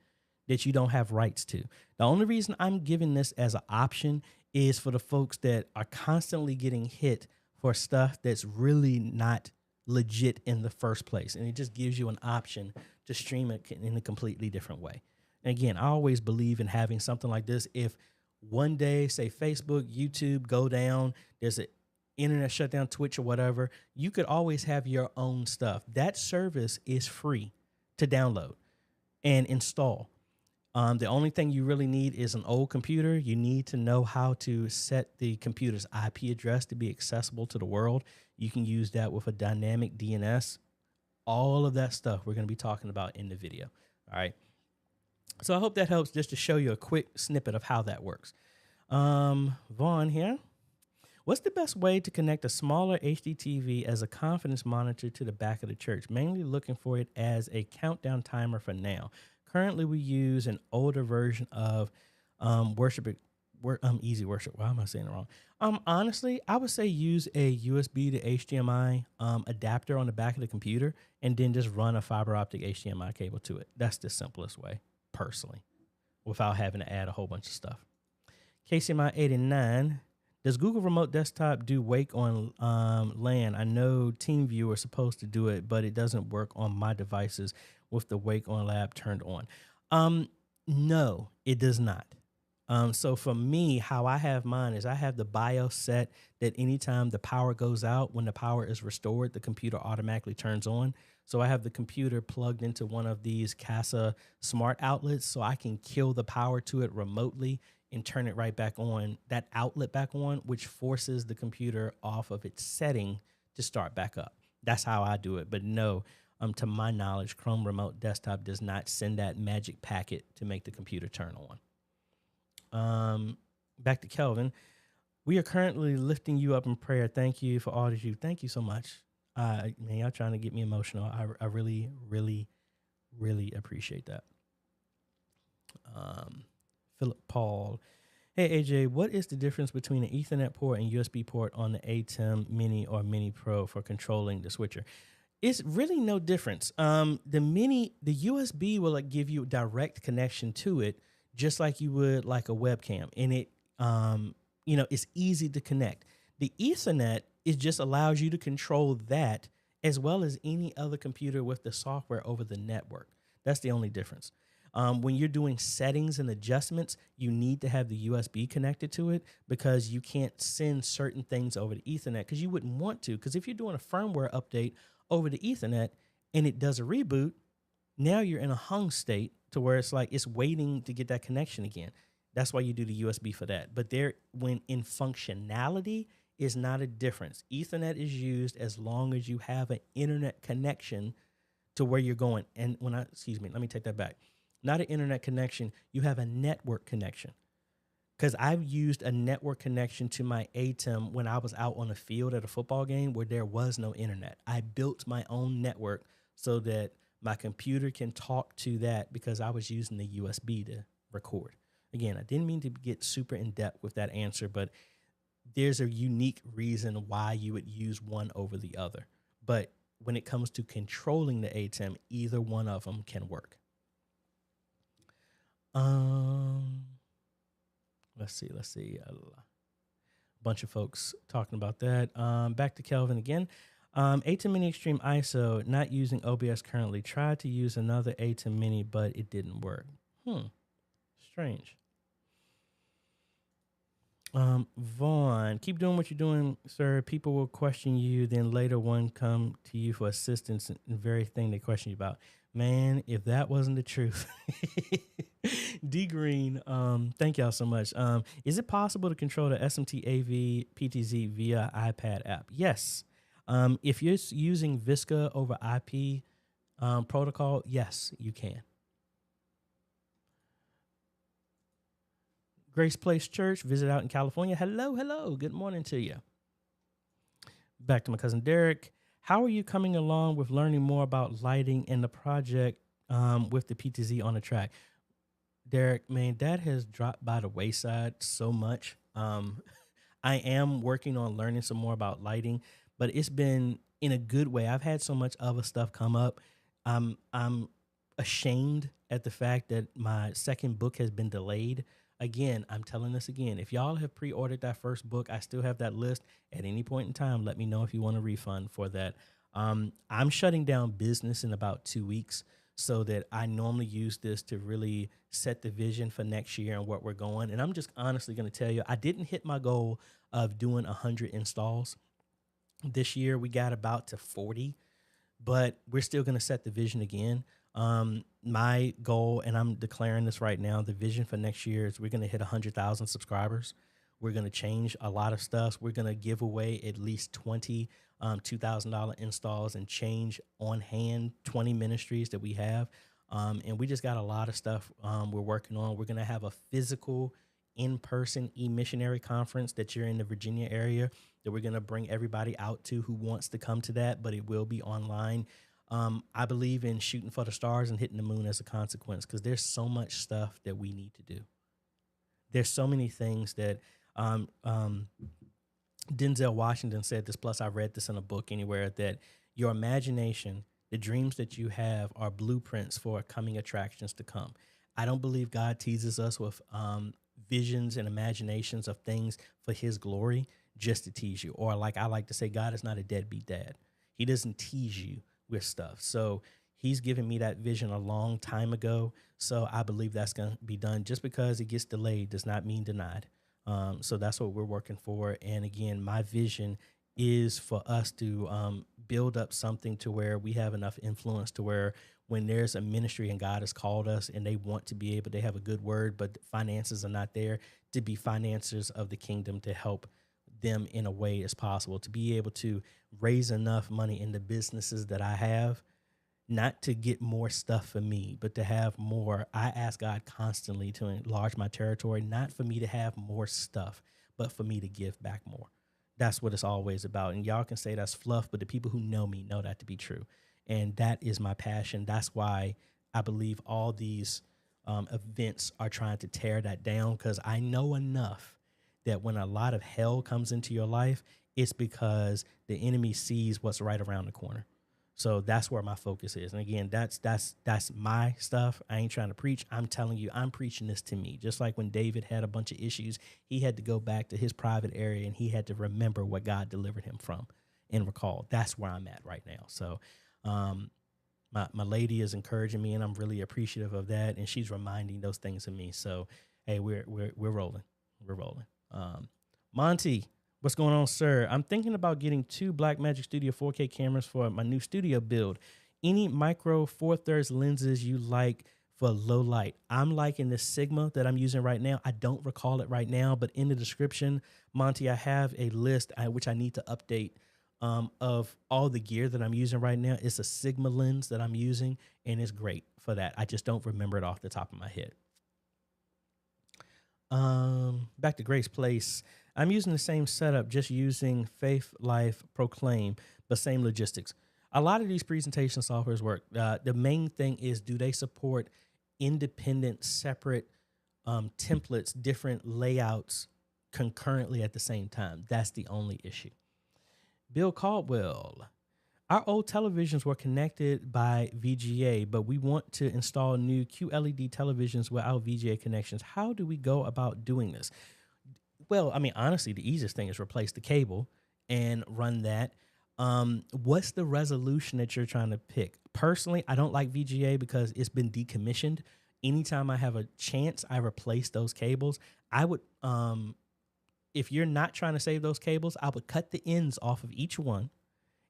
that you don't have rights to. The only reason I'm giving this as an option is for the folks that are constantly getting hit for stuff that's really not legit in the first place. And it just gives you an option to stream it in a completely different way. And again, I always believe in having something like this. If one day, say Facebook, YouTube go down, there's an internet shutdown, Twitch or whatever, you could always have your own stuff. That service is free to download and install. The only thing you really need is an old computer. You need to know how to set the computer's IP address to be accessible to the world. You can use that with a dynamic DNS. All of that stuff we're going to be talking about in the video. All right. So I hope that helps just to show you a quick snippet of how that works. Vaughn here. What's the best way to connect a smaller HD TV as a confidence monitor to the back of the church? Mainly looking for it as a countdown timer for now. Currently, we use an older version of Easy Worship. Why am I saying it wrong? Honestly, I would say use a USB to HDMI adapter on the back of the computer, and then just run a fiber optic HDMI cable to it. That's the simplest way, personally, without having to add a whole bunch of stuff. KCMI 89. Does Google Remote Desktop do Wake on LAN? I know TeamViewer is supposed to do it, but it doesn't work on my devices with the Wake on Lab turned on. No, it does not. So for me, how I have mine is I have the BIOS set that anytime the power goes out, when the power is restored, the computer automatically turns on. So I have the computer plugged into one of these Casa smart outlets so I can kill the power to it remotely and turn it right back on, that outlet back on, which forces the computer off of its setting to start back up. That's how I do it. But no, to my knowledge, Chrome Remote Desktop does not send that magic packet to make the computer turn on. Back to Kelvin. We are currently lifting you up in prayer. Thank you for all that you. Thank you so much. Man, y'all trying to get me emotional. I really, really, really appreciate that. Philip Paul. Hey, AJ, what is the difference between an Ethernet port and USB port on the ATEM Mini or Mini Pro for controlling the switcher? It's really no difference. The USB will give you direct connection to it, just like you would like a webcam. And it, it's easy to connect. The Ethernet, it just allows you to control that as well as any other computer with the software over the network. That's the only difference. When you're doing settings and adjustments, you need to have the USB connected to it because you can't send certain things over the Ethernet because you wouldn't want to. Because if you're doing a firmware update over the Ethernet and it does a reboot, now you're in a hung state to where it's like it's waiting to get that connection again. That's why you do the USB for that. But when in functionality is not a difference. Ethernet is used as long as you have an internet connection to where you're going. And let me take that back. Not an internet connection, you have a network connection. Because I've used a network connection to my ATEM when I was out on the field at a football game where there was no internet. I built my own network so that my computer can talk to that because I was using the USB to record. Again, I didn't mean to get super in depth with that answer, but there's a unique reason why you would use one over the other. But when it comes to controlling the ATEM, either one of them can work. Let's see. A bunch of folks talking about that. Back to Kelvin again. ATEM Mini Extreme ISO, not using OBS currently. Tried to use another ATEM Mini, but it didn't work. Strange. Vaughn, keep doing what you're doing, sir. People will question you, then later one come to you for assistance in the very thing they question you about. Man, if that wasn't the truth. D Green, thank y'all so much. Is it possible to control the SMT AV PTZ via iPad app? Yes. If you're using Visca over IP protocol, yes, you can. Grace Place Church, visit out in California. Hello. Good morning to you. Back to my cousin Derek. How are you coming along with learning more about lighting and the project with the PTZ on the track? Derek, man, that has dropped by the wayside so much. I am working on learning some more about lighting, but it's been in a good way. I've had so much other stuff come up. I'm ashamed at the fact that my second book has been delayed. Again, I'm telling this again. If y'all have pre-ordered that first book, I still have that list. At any point in time, let me know if you want a refund for that. I'm shutting down business in about 2 weeks so that I normally use this to really set the vision for next year and what we're going. And I'm just honestly going to tell you, I didn't hit my goal of doing 100 installs. This year, we got about to 40, but we're still going to set the vision again. My goal, and I'm declaring this right now, the vision for next year is we're going to hit 100,000 subscribers. We're going to change a lot of stuff. We're going to give away at least 20 $2,000 installs and change on hand 20 ministries that we have. And we just got a lot of stuff we're working on. We're going to have a physical in-person e-missionary conference that you're in the Virginia area that we're going to bring everybody out to who wants to come to that, but it will be online. I believe in shooting for the stars and hitting the moon as a consequence, because there's so much stuff that we need to do. There's so many things that Denzel Washington said this, plus I read this in a book anywhere, that your imagination, the dreams that you have, are blueprints for coming attractions to come. I don't believe God teases us with visions and imaginations of things for his glory just to tease you. Or like I like to say, God is not a deadbeat dad. He doesn't tease you with stuff. So he's given me that vision a long time ago. So I believe that's going to be done. Just because it gets delayed does not mean denied. So that's what we're working for. And again, my vision is for us to build up something to where we have enough influence to where when there's a ministry and God has called us and they want to be able, they have a good word, but finances are not there, to be financiers of the kingdom, to help them in a way as possible, to be able to raise enough money in the businesses that I have, not to get more stuff for me, but to have more. I ask God constantly to enlarge my territory, not for me to have more stuff, but for me to give back more. That's what it's always about. And y'all can say that's fluff, but the people who know me know that to be true. And that is my passion. That's why I believe all these events are trying to tear that down, because I know enough that when a lot of hell comes into your life, it's because the enemy sees what's right around the corner. So that's where my focus is. And again, that's my stuff. I ain't trying to preach. I'm telling you, I'm preaching this to me. Just like when David had a bunch of issues, he had to go back to his private area and he had to remember what God delivered him from and recall. That's where I'm at right now. So my lady is encouraging me, and I'm really appreciative of that. And she's reminding those things of me. So, hey, we're rolling. We're rolling. Monty, what's going on, sir? I'm thinking about getting 2 Blackmagic Studio 4K cameras for my new studio build. Any micro 4/3 lenses you like for low light? I'm liking the Sigma that I'm using right now. I don't recall it right now, but in the description, Monty, I have a list which I need to update of all the gear that I'm using right now. It's a Sigma lens that I'm using, and it's great for that. I just don't remember it off the top of my head. Back to Grace Place. I'm using the same setup, just using Faith Life Proclaim, but same logistics. A lot of these presentation softwares work. The main thing is, do they support independent, separate templates, different layouts concurrently at the same time? That's the only issue. Bill Caldwell. Our old televisions were connected by VGA, but we want to install new QLED televisions without VGA connections. How do we go about doing this? Well, I mean, honestly, the easiest thing is replace the cable and run that. What's the resolution that you're trying to pick? Personally, I don't like VGA because it's been decommissioned. Anytime I have a chance, I replace those cables. I would, if you're not trying to save those cables, I would cut the ends off of each one.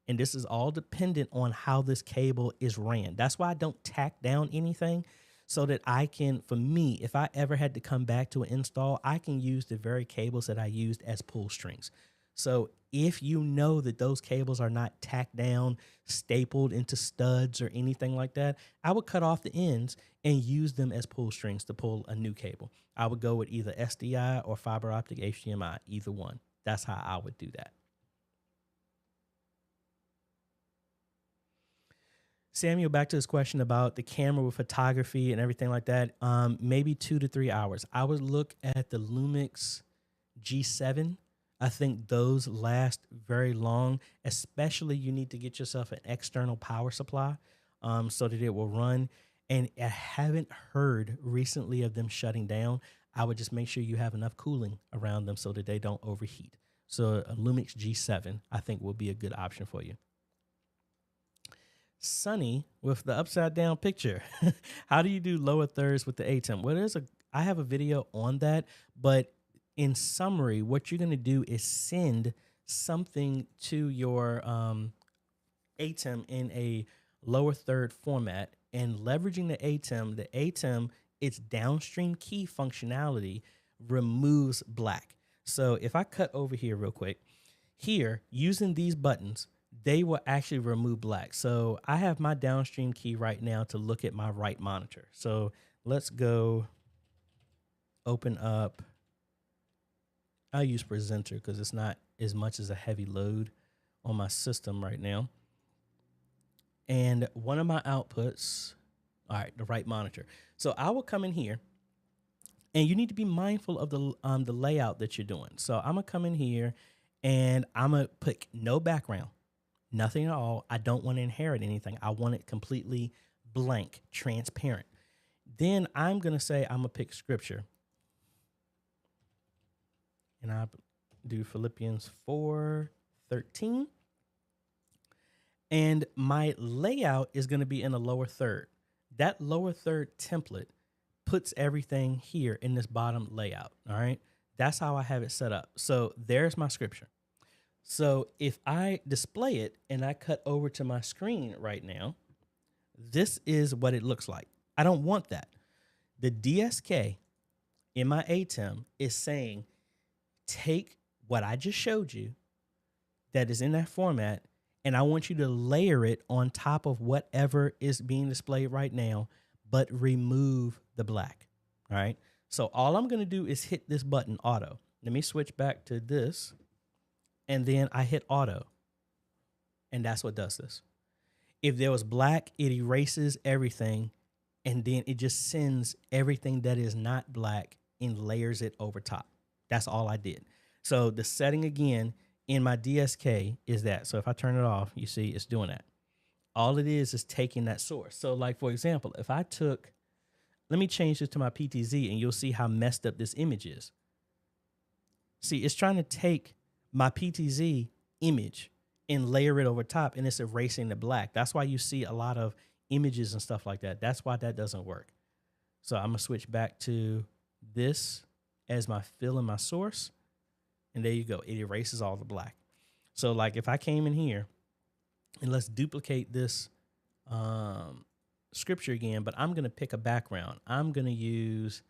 And this is all dependent on how this cable is ran. That's why I don't tack down anything, so that I can, for me, if I ever had to come back to an install, I can use the very cables that I used as pull strings. So if you know that those cables are not tacked down, stapled into studs or anything like that, I would cut off the ends and use them as pull strings to pull a new cable. I would go with either SDI or fiber optic HDMI, either one. That's how I would do that. Samuel, back to this question about the camera with photography and everything like that. Maybe 2 to 3 hours. I would look at the Lumix G7. I think those last very long, especially you need to get yourself an external power supply so that it will run. And I haven't heard recently of them shutting down. I would just make sure you have enough cooling around them so that they don't overheat. So a Lumix G7, I think, will be a good option for you. Sunny with the upside down picture. How do you do lower thirds with the ATEM? Well, I have a video on that, but in summary, what you're going to do is send something to your ATEM in a lower third format, and leveraging the ATEM, its downstream key functionality removes black. So if I cut over here real quick, here, using these buttons, they will actually remove black. So I have my downstream key right now to look at my right monitor. So let's go open up I use Presenter because it's not as much as a heavy load on my system right now. And one of my outputs, all right, the right monitor. So I will come in here, and you need to be mindful of the layout that you're doing. So I'm gonna come in here, and I'm gonna put no background, nothing at all. I don't want to inherit anything. I want it completely blank, transparent. Then I'm gonna say I'm gonna pick scripture, and I do Philippians 4:13. And my layout is going to be in the lower third. That lower third template puts everything here in this bottom layout. All right. That's how I have it set up. So there's my scripture. So if I display it and I cut over to my screen right now, this is what it looks like. I don't want that. The DSK in my ATEM is saying, take what I just showed you that is in that format, and I want you to layer it on top of whatever is being displayed right now, but remove the black. All right. So all I'm going to do is hit this button, auto. Let me switch back to this. And then I hit auto. And that's what does this. If there was black, it erases everything. And then it just sends everything that is not black and layers it over top. That's all I did. So the setting again in my DSK is that. So if I turn it off, you see it's doing that. All it is taking that source. So like, for example, if I took, let me change this to my PTZ and you'll see how messed up this image is. See, it's trying to take my PTZ image and layer it over top, and it's erasing the black. That's why you see a lot of images and stuff like that. That's why that doesn't work. So I'm gonna switch back to this as my fill and my source. And there you go. It erases all the black. So like if I came in here and let's duplicate this scripture again, but I'm going to pick a background. I'm going to use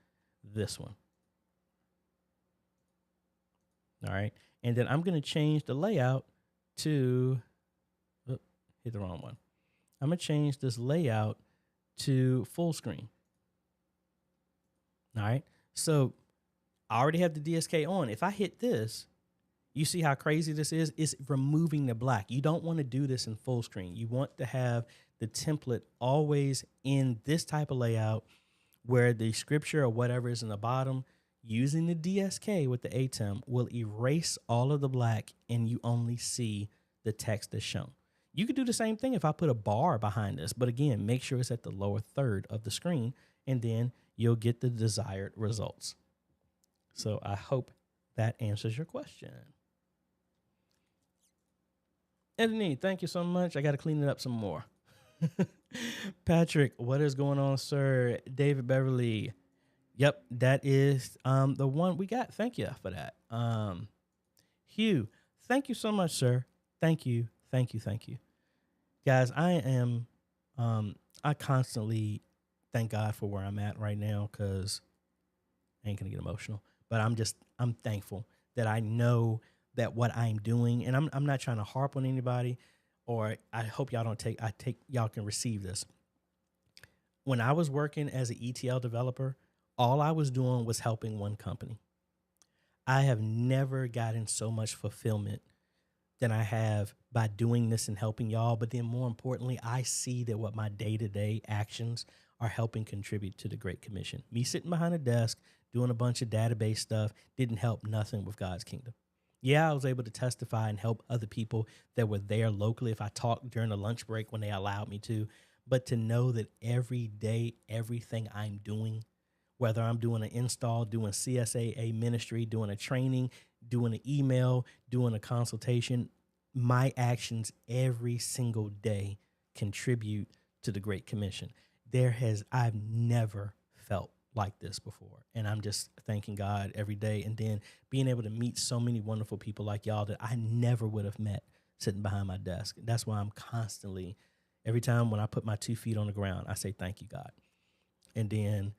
this one. All right. And then I'm going to change the layout to, hit the wrong one. I'm going to change this layout to full screen. All right. So I already have the DSK on. If I hit this, you see how crazy this is? It's removing the black. You don't want to do this in full screen. You want to have the template always in this type of layout where the scripture or whatever is in the bottom, using the DSK with the ATEM will erase all of the black and you only see the text that's shown. You could do the same thing if I put a bar behind this, but again, make sure it's at the lower third of the screen and then you'll get the desired results. So I hope that answers your question. Anthony, thank you so much. I got to clean it up some more. Patrick, what is going on, sir? David Beverly. Yep, that is the one we got. Thank you for that. Hugh, thank you so much, sir. Thank you. Thank you. Thank you. Guys, I constantly thank God for where I'm at right now because I ain't going to get emotional. But I'm thankful that I know that what I'm doing, and I'm not trying to harp on anybody, or I hope y'all y'all can receive this. When I was working as an ETL developer, all I was doing was helping one company. I have never gotten so much fulfillment than I have by doing this and helping y'all. But then more importantly, I see that what my day-to-day actions are helping contribute to the Great Commission. Me sitting behind a desk, doing a bunch of database stuff didn't help nothing with God's kingdom. Yeah, I was able to testify and help other people that were there locally if I talked during the lunch break when they allowed me to. But to know that every day, everything I'm doing, whether I'm doing an install, doing CSAA ministry, doing a training, doing an email, doing a consultation, my actions every single day contribute to the Great Commission. I've never felt like this before. And I'm just thanking God every day. And then being able to meet so many wonderful people like y'all that I never would have met sitting behind my desk. That's why I'm constantly, every time when I put my 2 feet on the ground, I say, thank you, God. And then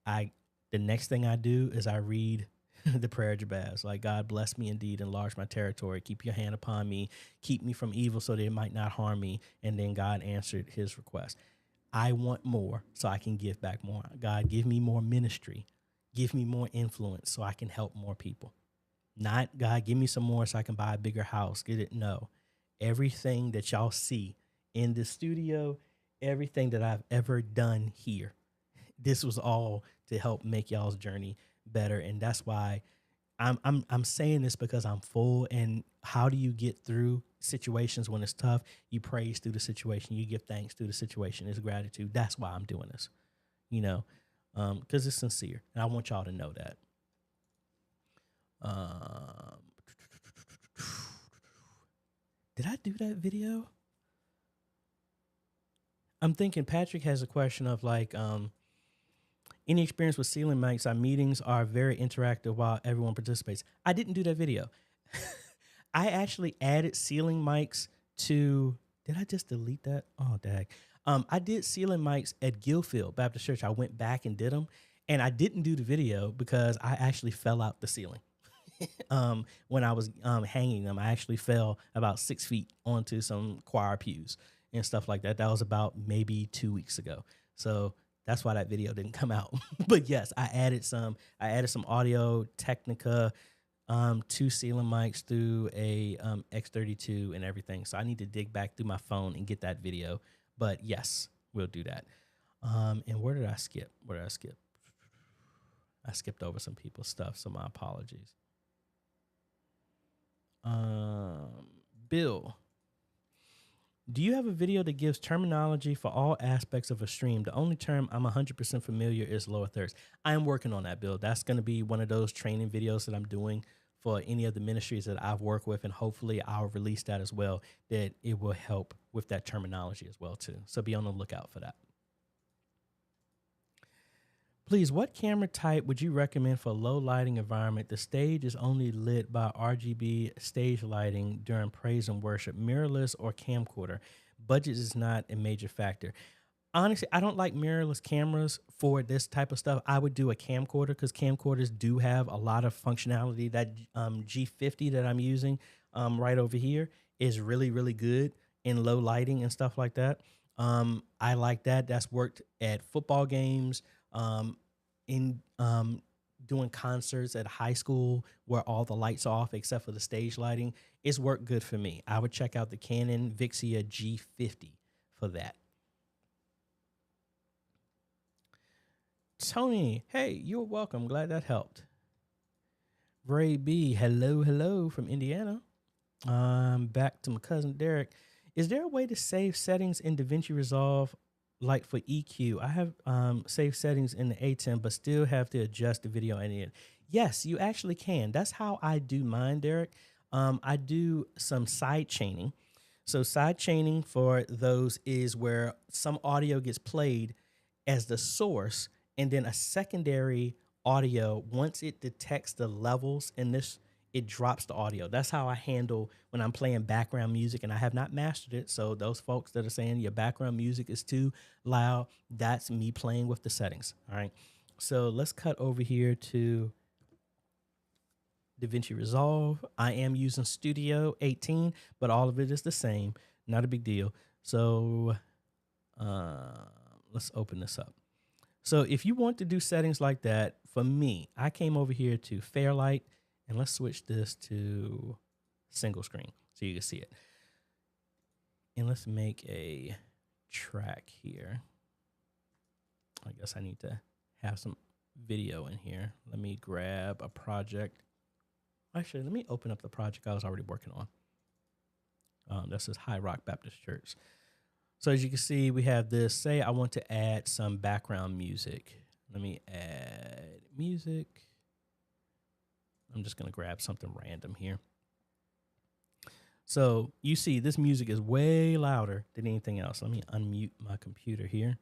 the next thing I do is I read the prayer of Jabez, like, God bless me indeed, enlarge my territory, keep your hand upon me, keep me from evil so that it might not harm me. And then God answered his request. I want more so I can give back more. God, give me more ministry. Give me more influence so I can help more people. Not, God, give me some more so I can buy a bigger house. Get it? No. Everything that y'all see in the studio, everything that I've ever done here, this was all to help make y'all's journey better. And that's why I'm saying this, because I'm full. And how do you get through situations when it's tough? You praise through the situation. You give thanks through the situation. It's gratitude. That's why I'm doing this, because it's sincere. And I want y'all to know that. Did I do that video? I'm thinking Patrick has a question of like, any experience with ceiling mics? Our meetings are very interactive while everyone participates. I didn't do that video. I actually added ceiling mics to, did I just delete that? Oh, dag. I did ceiling mics at Gilfield Baptist Church. I went back and did them, and I didn't do the video because I actually fell out the ceiling. When I was hanging them, I actually fell about 6 feet onto some choir pews and stuff like that. That was about maybe 2 weeks ago. So that's why that video didn't come out. But yes, I added some Audio Technica, 2 ceiling mics through a X32 and everything. So I need to dig back through my phone and get that video. But yes, we'll do that. And where did I skip? I skipped over some people's stuff, so my apologies. Bill, do you have a video that gives terminology for all aspects of a stream? The only term I'm 100% familiar is lower thirds. I am working on that, Bill. That's going to be one of those training videos that I'm doing for any of the ministries that I've worked with, and hopefully I'll release that as well, that it will help with that terminology as well too. So be on the lookout for that. Please, what camera type would you recommend for low lighting environment? The stage is only lit by RGB stage lighting during praise and worship, mirrorless or camcorder. Budget is not a major factor. Honestly, I don't like mirrorless cameras for this type of stuff. I would do a camcorder because camcorders do have a lot of functionality. That G50 that I'm using right over here is really, really good in low lighting and stuff like that. I like that. That's worked at football games, in doing concerts at high school where all the lights are off except for the stage lighting. It's worked good for me. I would check out the Canon Vixia G50 for that. Tony, hey, you're welcome. Glad that helped. Ray B, hello from Indiana. Back to my cousin Derek. Is there a way to save settings in DaVinci Resolve? Like for EQ, I have saved settings in the ATEM, but still have to adjust the video in it. Yes, you actually can. That's how I do mine, Derek. I do some side chaining. So side chaining for those is where some audio gets played as the source, and then a secondary audio, once it detects the levels in this, it drops the audio. That's how I handle when I'm playing background music, and I have not mastered it. So those folks that are saying your background music is too loud, that's me playing with the settings. All right. So let's cut over here to DaVinci Resolve. I am using Studio 18, but all of it is the same. Not a big deal. So let's open this up. So if you want to do settings like that, for me, I came over here to Fairlight. And let's switch this to single screen so you can see it. And let's make a track here. I guess I need to have some video in here. Let me grab a project. Actually, let me open up the project I was already working on. This is High Rock Baptist Church. So as you can see, we have this. Say I want to add some background music. Let me add music. I'm just going to grab something random here. So you see this music is way louder than anything else. Let me unmute my computer here.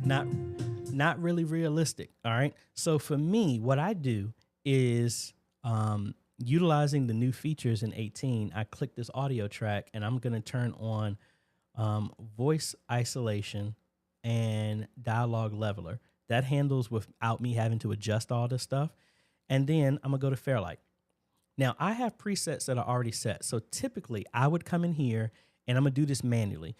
Not really realistic. All right. So for me, what I do is utilizing the new features in 18. I click this audio track and I'm going to turn on voice isolation and dialogue leveler. That handles without me having to adjust all this stuff. And then I'm gonna go to Fairlight. Now I have presets that are already set. So typically I would come in here and I'm gonna do this manually.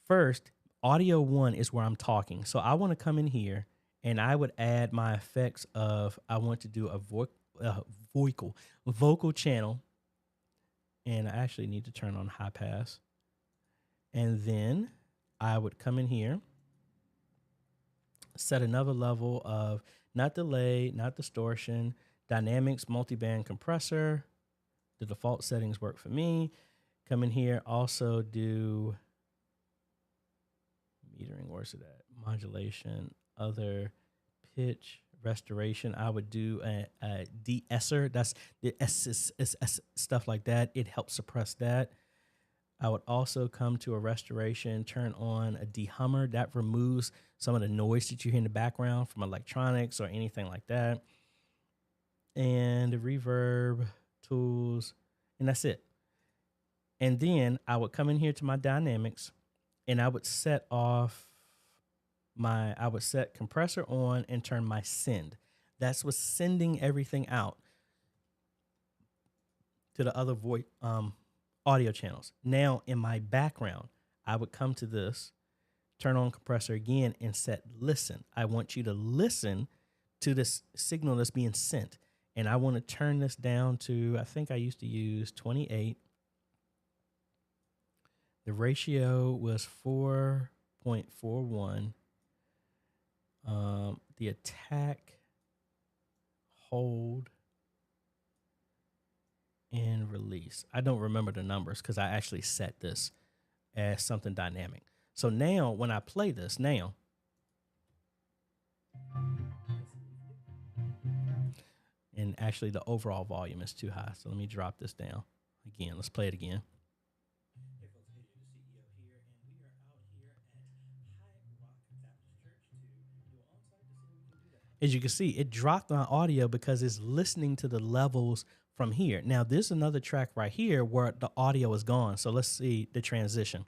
First, audio 1 is where I'm talking. So I wanna come in here and I would add my effects of, I want to do a vocal channel, and I actually need to turn on high pass. And then I would come in here, set another level of not delay, not distortion, dynamics, multiband compressor. The default settings work for me. Come in here, also do metering, where's it at? Modulation, other, pitch, restoration. I would do a de-esser. That's the stuff like that. It helps suppress that. I would also come to a restoration, turn on a dehummer. That removes some of the noise that you hear in the background from electronics or anything like that. And the reverb, tools, and that's it. And then I would come in here to my dynamics, and I would set off I would set compressor on and turn my send. That's what's sending everything out to the other voice audio channels. Now in my background, I would come to this, turn on compressor again, and set listen. I want you to listen to this signal that's being sent. And I want to turn this down to, I think I used to use 28. The ratio was 4.41. The attack, hold, and release. I don't remember the numbers because I actually set this as something dynamic. So now when I play this now, and actually the overall volume is too high. So let me drop this down again. Let's play it again. Hey folks, AJaytheCEO here, and we are out here at High Rock Baptist Church to do an on-site to see if we can do that. As you can see, it dropped my audio because it's listening to the levels from here. Now, there's another track right here where the audio is gone. So let's see the transition.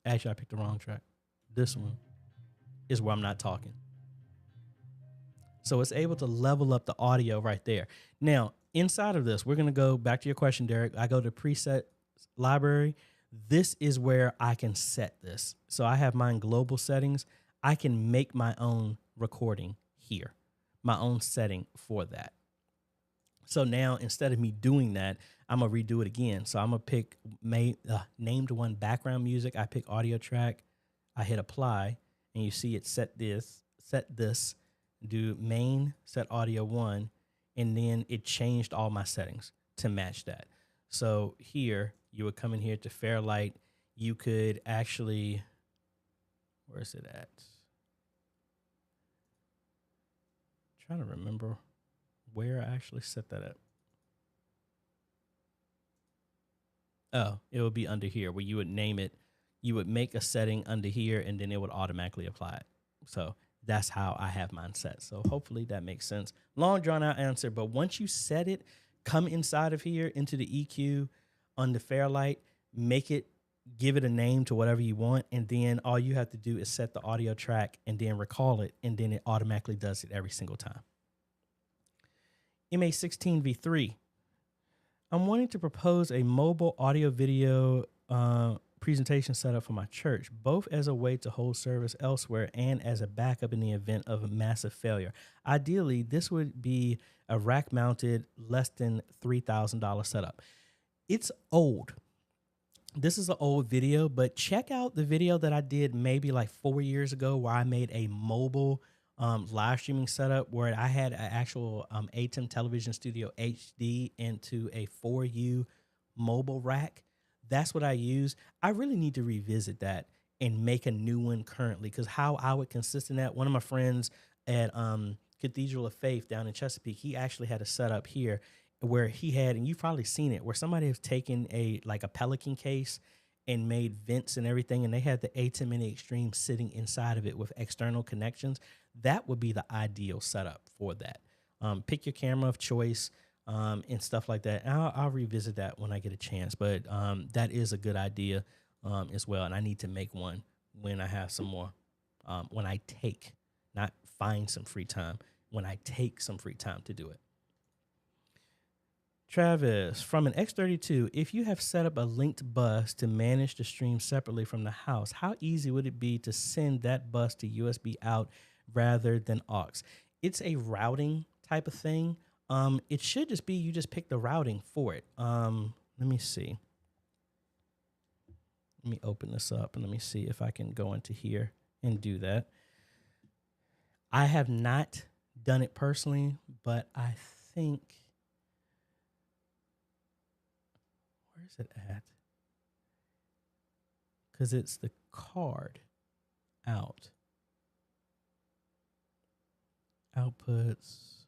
Actually, I picked the wrong track. This one is where I'm not talking. So it's able to level up the audio right there. Now, inside of this, we're going to go back to your question, Derek. I go to preset library. This is where I can set this. So I have mine global settings. I can make my own recording here, my own setting for that. So now instead of me doing that, I'm going to redo it again. So I'm going to pick named one background music. I pick audio track. I hit apply, and you see it set this, do main, set audio 1, and then it changed all my settings to match that. So here, you would come in here to Fairlight. You could actually, where is it at? I'm trying to remember where I actually set that up. Oh, it would be under here where you would name it. You would make a setting under here, and then it would automatically apply it. So that's how I have mine set. So hopefully that makes sense. Long drawn out answer, but once you set it, come inside of here into the EQ on the Fairlight, make it, give it a name to whatever you want, and then all you have to do is set the audio track and then recall it, and then it automatically does it every single time. MA16V3. I'm wanting to propose a mobile audio video presentation setup for my church, both as a way to hold service elsewhere and as a backup in the event of a massive failure. Ideally, this would be a rack-mounted, less than $3,000 setup. It's old. This is an old video, but check out the video that I did maybe like 4 years ago where I made a mobile live streaming setup where I had an actual ATEM television studio HD into a 4U mobile rack. That's what I use. I really need to revisit that and make a new one currently, because how I would consist in that, one of my friends at Cathedral of Faith down in Chesapeake, he actually had a setup here where he had, and you've probably seen it, where somebody has taken a Pelican case and made vents and everything, and they had the ATEM Mini Extreme sitting inside of it with external connections. That would be the ideal setup for that. Pick your camera of choice and stuff like that. And I'll revisit that when I get a chance, but that is a good idea as well, and I need to make one when I have some more, when I take, not find some free time, when I take some free time to do it. Travis, from an X32, if you have set up a linked bus to manage the stream separately from the house, how easy would it be to send that bus to USB out rather than aux? It's a routing type of thing. It should just be you just pick the routing for it. Let me see. Let me open this up and let me see if I can go into here and do that. I have not done it personally, but I think, where's it at? Because it's the card out. Outputs.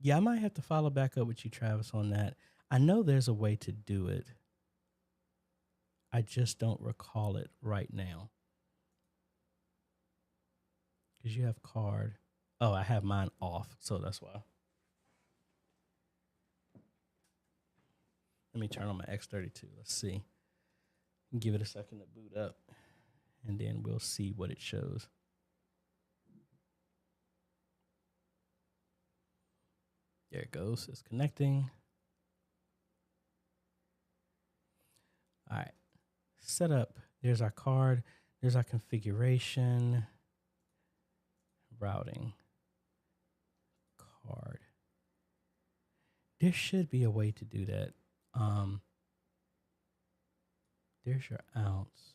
Yeah, I might have to follow back up with you, Travis, on that. I know there's a way to do it. I just don't recall it right now. Because you have card. Oh, I have mine off, so that's why. Let me turn on my X32. Let's see. Give it a second to boot up, and then we'll see what it shows. There it goes. It's connecting. All right. Setup. There's our card. There's our configuration. Routing. Card. There should be a way to do that. There's your outs.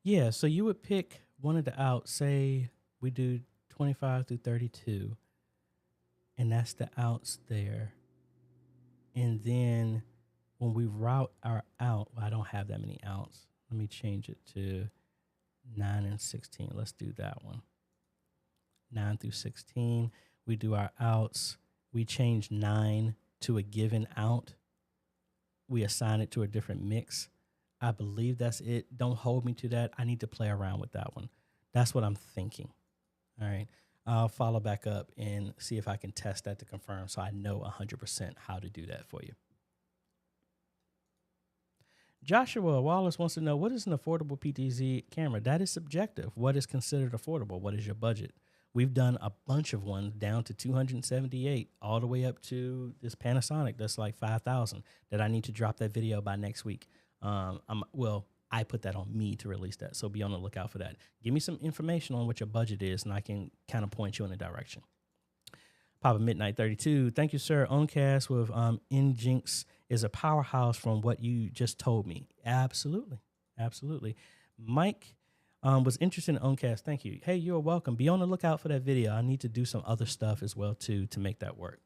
Yeah, so you would pick one of the outs. Say we do 25 through 32. And that's the outs there. And then when we route our out, well, I don't have that many outs. Let me change it to 9 and 16. Let's do that one. 9 through 16. We do our outs. We change 9 to a given out. We assign it to a different mix. I believe that's it. Don't hold me to that. I need to play around with that one. That's what I'm thinking. All right. I'll follow back up and see if I can test that to confirm so I know 100% how to do that for you. Joshua Wallace wants to know, what is an affordable PTZ camera? That is subjective. What is considered affordable? What is your budget? We've done a bunch of ones down to 278 all the way up to this Panasonic that's like 5,000 that I need to drop that video by next week. I put that on me to release that, so be on the lookout for that. Give me some information on what your budget is, and I can kind of point you in a direction. Papa Midnight 32, thank you, sir. Owncast with Nginx is a powerhouse from what you just told me. Absolutely, absolutely. Mike was interested in Owncast. Thank you. Hey, you're welcome. Be on the lookout for that video. I need to do some other stuff as well too to make that work.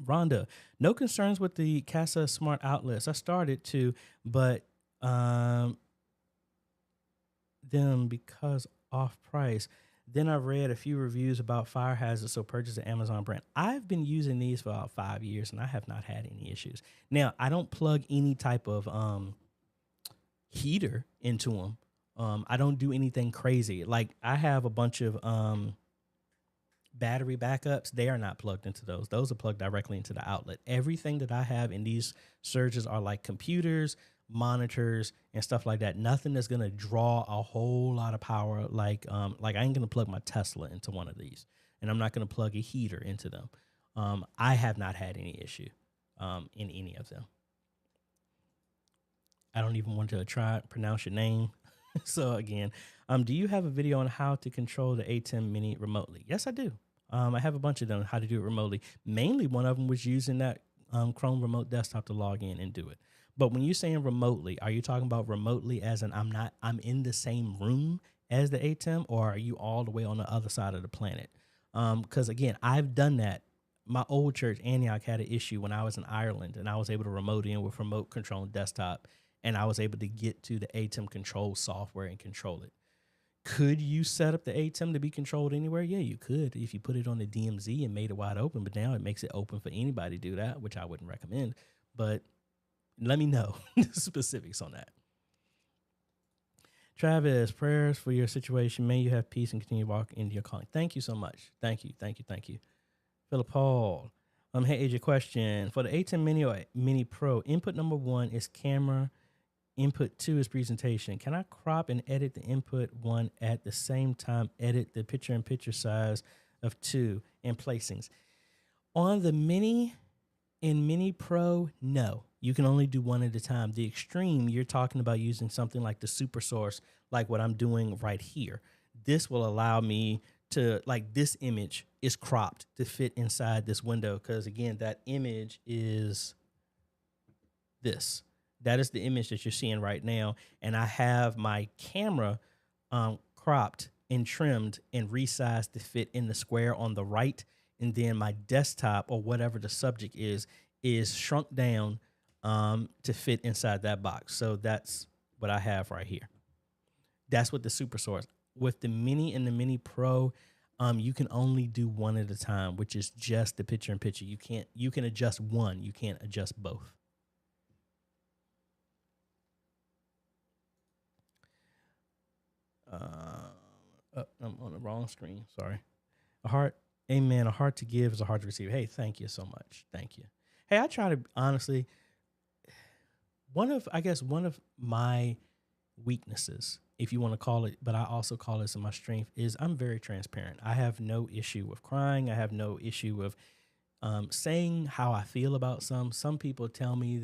Rhonda, no concerns with the Casa smart outlets. I started to, but them because off price. Then I read a few reviews about fire hazards, so purchase an Amazon brand. I've been using these for about 5 years, and I have not had any issues. Now, I don't plug any type of heater into them. I don't do anything crazy. Like, I have a bunch of battery backups. They are not plugged into those. Those are plugged directly into the outlet. Everything that I have in these surges are like computers, monitors, and stuff like that. Nothing that's gonna draw a whole lot of power. Like I ain't gonna plug my Tesla into one of these, and I'm not gonna plug a heater into them. I have not had any issue in any of them. I don't even want to pronounce your name. So again, do you have a video on how to control the ATEM Mini remotely? Yes, I do. I have a bunch of them on how to do it remotely. Mainly one of them was using that Chrome remote desktop to log in and do it. But when you're saying remotely, are you talking about remotely as in I'm in the same room as the ATEM, or are you all the way on the other side of the planet? Because again, I've done that. My old church, Antioch, had an issue when I was in Ireland, and I was able to remote in with remote control desktop, and I was able to get to the ATEM control software and control it. Could you set up the ATEM to be controlled anywhere? Yeah, you could if you put it on the DMZ and made it wide open, but now it makes it open for anybody to do that, which I wouldn't recommend. But let me know the specifics on that. Travis, prayers for your situation. May you have peace and continue to walk into your calling. Thank you so much. Thank you. Thank you. Thank you. Philip Paul. Hey, AJ, question. For the ATEM Mini or Mini Pro, input number 1 is camera. Input 2 is presentation. Can I crop and edit the input 1 at the same time, edit the picture-in-picture size of 2 and placings. On the Mini and Mini Pro, no. You can only do 1 at a time. The Extreme, you're talking about using something like the Super Source, like what I'm doing right here. This will allow me to, like, this image is cropped to fit inside this window because, again, that image is this. That is the image that you're seeing right now. And I have my camera cropped and trimmed and resized to fit in the square on the right. And then my desktop or whatever the subject is shrunk down to fit inside that box. So that's what I have right here. That's what the Super Source. With the Mini and the Mini Pro, you can only do 1 at a time, which is just the picture-in-picture. You can adjust 1. You can't adjust both. I'm on the wrong screen. Sorry. A heart to give is a heart to receive. Hey, thank you so much. Thank you. Hey, I try to, honestly, one of my weaknesses, if you want to call it, but I also call this my strength, is I'm very transparent. I have no issue with crying. I have no issue with saying how I feel about some people tell me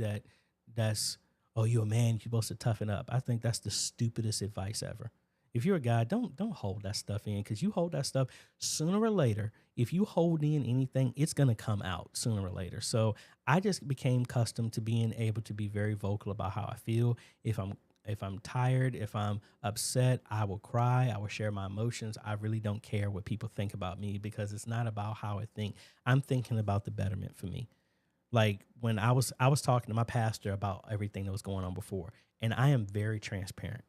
that's, oh, you're a man, you're supposed to toughen up. I think that's the stupidest advice ever. If you're a guy, don't hold that stuff in, because you hold that stuff sooner or later. If you hold in anything, it's going to come out sooner or later. So I just became accustomed to being able to be very vocal about how I feel. If I'm tired, if I'm upset, I will cry. I will share my emotions. I really don't care what people think about me, because it's not about how I think. I'm thinking about the betterment for me. Like when I was talking to my pastor about everything that was going on before, and I am very transparent.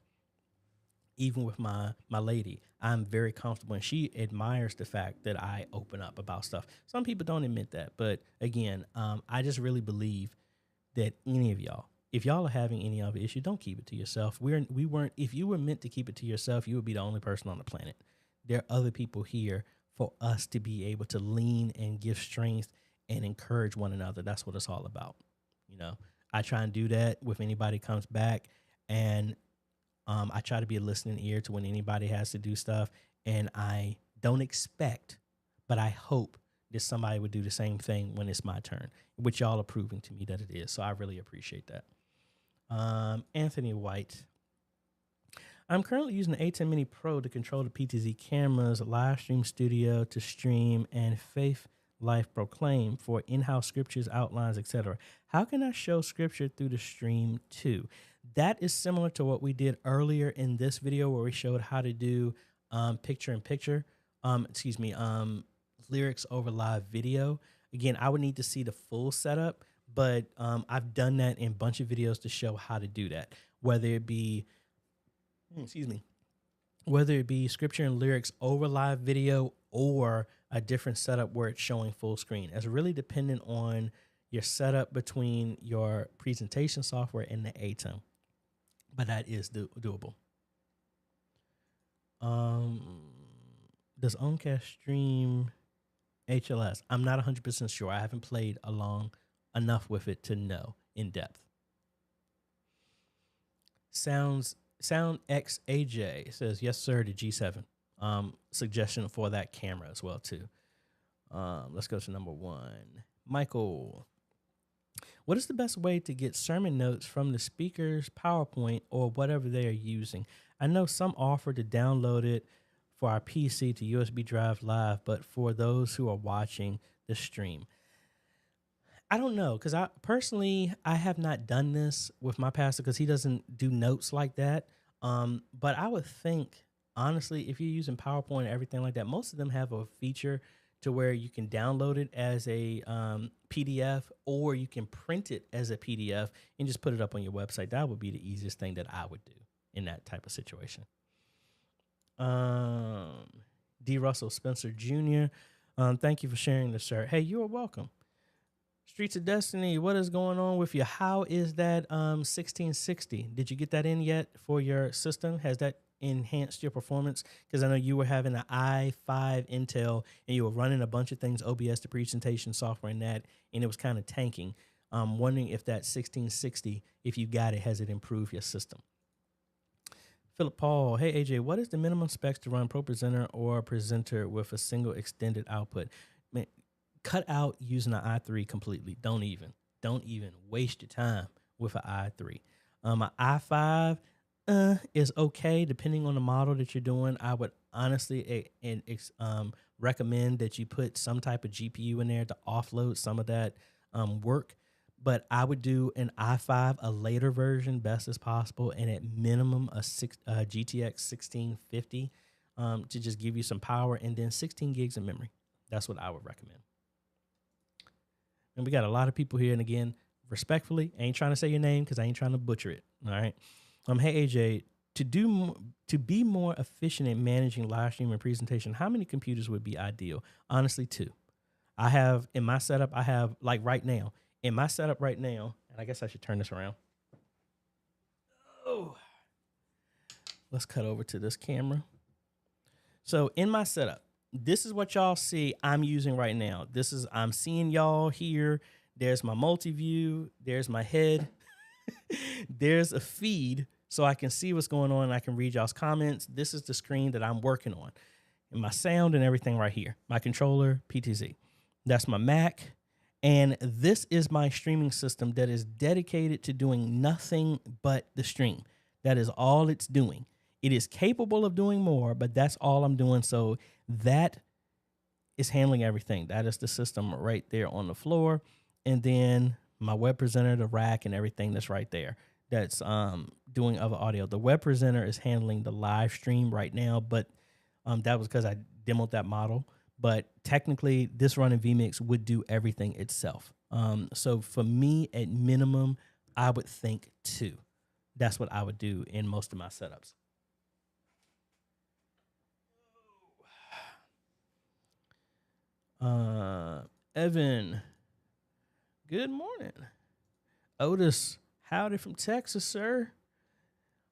Even with my lady, I'm very comfortable, and she admires the fact that I open up about stuff. Some people don't admit that, but again, I just really believe that any of y'all, if y'all are having any other issue, don't keep it to yourself. If you were meant to keep it to yourself, you would be the only person on the planet. There are other people here for us to be able to lean and give strength and encourage one another. That's what it's all about. You know, I try and do that with anybody comes back, and I try to be a listening ear to when anybody has to do stuff, and I don't expect, but I hope that somebody would do the same thing when it's my turn, which y'all are proving to me that it is. So I really appreciate that. Anthony White. I'm currently using the ATEM Mini Pro to control the PTZ cameras, live stream studio to stream, and Faith Life Proclaim for in-house scriptures, outlines, etc. How can I show scripture through the stream too? That is similar to what we did earlier in this video, where we showed how to do picture-in-picture, lyrics over live video. Again, I would need to see the full setup, but I've done that in a bunch of videos to show how to do that, whether it be scripture and lyrics over live video or a different setup where it's showing full screen. It's really dependent on your setup between your presentation software and the ATEM. But that is doable. Does Owncast stream HLS? I'm not 100% sure. I haven't played along enough with it to know in depth. Sound X AJ says, yes, sir, to G7. Suggestion for that camera as well, too. Let's go to number 1. Michael. What is the best way to get sermon notes from the speakers, PowerPoint, or whatever they are using? I know some offer to download it for our PC to USB drive live, but for those who are watching the stream, I don't know, because I have not done this with my pastor because he doesn't do notes like that. But I would think, honestly, if you're using PowerPoint and everything like that, most of them have a feature to where you can download it as a PDF, or you can print it as a PDF and just put it up on your website. That would be the easiest thing that I would do in that type of situation. D. Russell Spencer Jr., thank you for sharing this, sir. Hey, you are welcome. Streets of Destiny, what is going on with you? How is that 1660? Did you get that in yet for your system? Has that enhanced your performance? Because I know you were having an i5 Intel and you were running a bunch of things, OBS, the presentation software and that, and it was kind of tanking. I'm wondering if that 1660, if you got it, has it improved your system? Philip Paul, hey AJ, what is the minimum specs to run ProPresenter or presenter with a single extended output? Man, cut out using an i3 completely. Don't even waste your time with an i3. An i5 is okay depending on the model that you're doing. I would honestly recommend that you put some type of GPU in there to offload some of that work. But I would do an i5, a later version, best as possible, and at minimum a GTX 1650 to just give you some power, and then 16 gigs of memory. That's what I would recommend. And we got a lot of people here, and again, respectfully, I ain't trying to say your name because I ain't trying to butcher it. All right. Hey AJ, to be more efficient in managing live stream and presentation, how many computers would be ideal? Honestly, 2. I have in my setup. I have like right now. In my setup right now, and I guess I should turn this around. Oh, let's cut over to this camera. So in my setup, this is what y'all see I'm using right now. I'm seeing y'all here. There's my multi-view. There's my head. There's a feed so I can see what's going on and I can read y'all's comments. This is the screen that I'm working on. And my sound and everything right here. My controller, PTZ. That's my Mac. And this is my streaming system that is dedicated to doing nothing but the stream. That is all it's doing. It is capable of doing more, but that's all I'm doing. So that is handling everything. That is the system right there on the floor. And then my web presenter, the rack and everything that's right there. That's doing other audio. The web presenter is handling the live stream right now, but that was because I demoed that model. But technically, this running vMix would do everything itself. So for me, at minimum, I would think 2. That's what I would do in most of my setups. Evan, good morning. Otis, howdy from Texas, sir.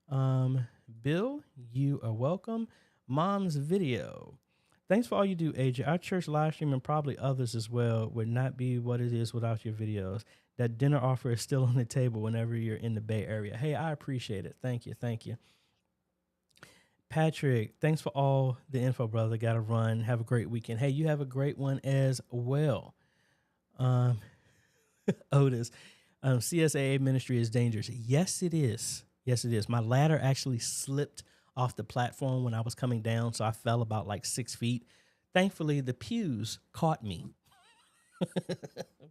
Bill, you are welcome. Mom's video. Thanks for all you do, AJ. Our church live stream and probably others as well would not be what it is without your videos. That dinner offer is still on the table whenever you're in the Bay Area. Hey, I appreciate it. Thank you. Thank you. Patrick, thanks for all the info, brother. Got to run. Have a great weekend. Hey, you have a great one as well. Otis, CSAA ministry is dangerous. Yes, it is. Yes, it is. My ladder actually slipped off the platform when I was coming down, so I fell about like 6 feet. Thankfully, the pews caught me.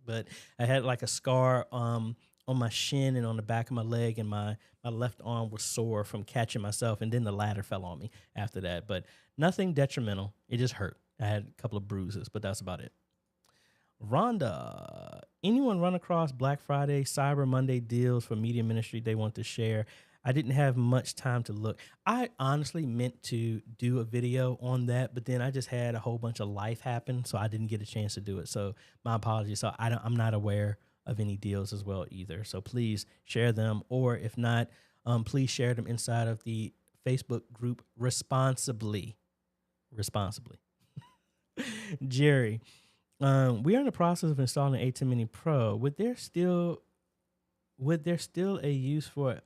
But I had like a scar on my shin and on the back of my leg, and my left arm was sore from catching myself, and then the ladder fell on me after that. But nothing detrimental. It just hurt. I had a couple of bruises, but that's about it. Rhonda, anyone run across Black Friday, Cyber Monday deals for media ministry they want to share? I didn't have much time to look. I honestly meant to do a video on that, but then I just had a whole bunch of life happen, so I didn't get a chance to do it. So my apologies. So I'm not aware of any deals as well either. So please share them, or if not, please share them inside of the Facebook group responsibly. Jerry, we are in the process of installing ATEM Mini Pro. Would there still a use for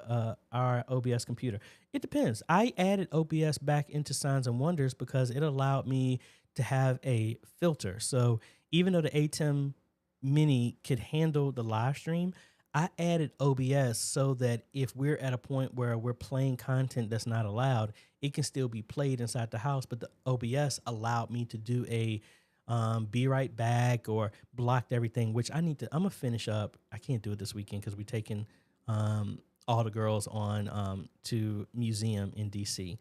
our OBS computer? It depends. I added OBS back into Signs and Wonders because it allowed me to have a filter. So even though the ATEM Mini could handle the live stream, I added OBS so that if we're at a point where we're playing content that's not allowed, it can still be played inside the house. But the OBS allowed me to do a be right back or blocked everything, which I'm gonna finish up. I can't do it this weekend because we're taking all the girls on to museum in DC.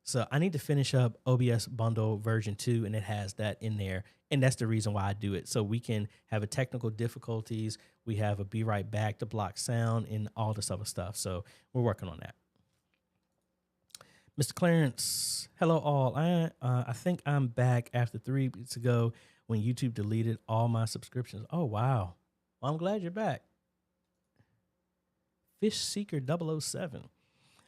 So I need to finish up OBS bundle version 2, and it has that in there. And that's the reason why I do it. So we can have a technical difficulties. We have a be right back to block sound and all this other stuff. So we're working on that. Mr. Clarence, hello all. I think I'm back after 3 weeks ago when YouTube deleted all my subscriptions. Oh, wow. Well, I'm glad you're back. Fish Seeker 007.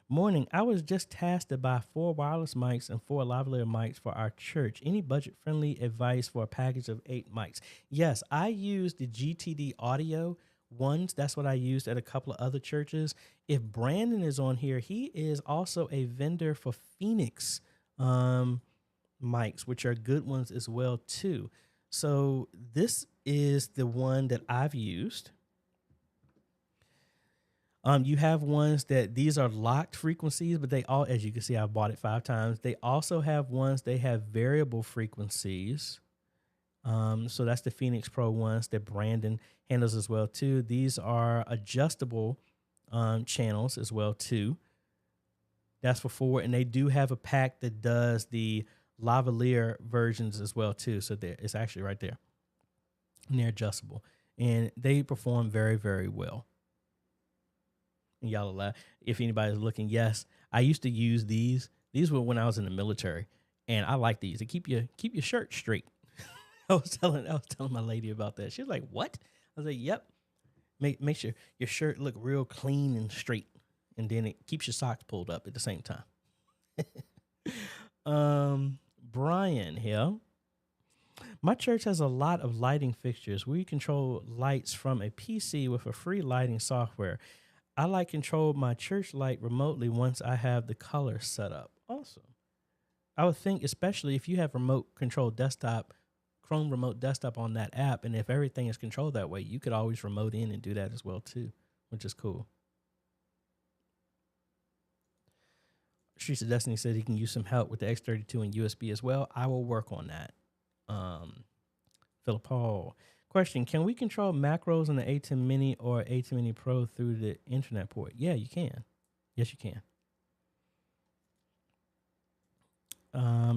Morning, I was just tasked to buy 4 wireless mics and 4 lavalier mics for our church. Any budget-friendly advice for a package of 8 mics? Yes, I use the GTD Audio ones. That's what I used at a couple of other churches. If Brandon is on here, he is also a vendor for Phoenix mics, which are good ones as well too. So this is the one that I've used. You have ones that these are locked frequencies, but they all, as you can see, I've bought it 5 times. They also have ones, they have variable frequencies. So that's the Phoenix Pro ones that Brandon handles as well too. These are adjustable channels as well too. That's for 4, and they do have a pack that does the lavalier versions as well too. So there, it's actually right there, and they're adjustable, and they perform very, very well. And y'all laugh if anybody's looking. Yes, I used to use these. These were when I was in the military, and I like these. They keep your shirt straight. I was telling my lady about that. She was like, "What?" I was like, "Yep. Make sure your shirt look real clean and straight, and then it keeps your socks pulled up at the same time." Brian here. My church has a lot of lighting fixtures. We control lights from a PC with a free lighting software. I like control my church light remotely once I have the color set up. Awesome. I would think, especially if you have remote control desktop, Chrome remote desktop on that app, and if everything is controlled that way, you could always remote in and do that as well too, which is cool. Streets of Destiny said he can use some help with the X32 and USB as well. I will work on that. Philip Paul. Question, can we control macros on the ATEM Mini or ATEM Mini Pro through the internet port? Yeah, you can. Yes, you can.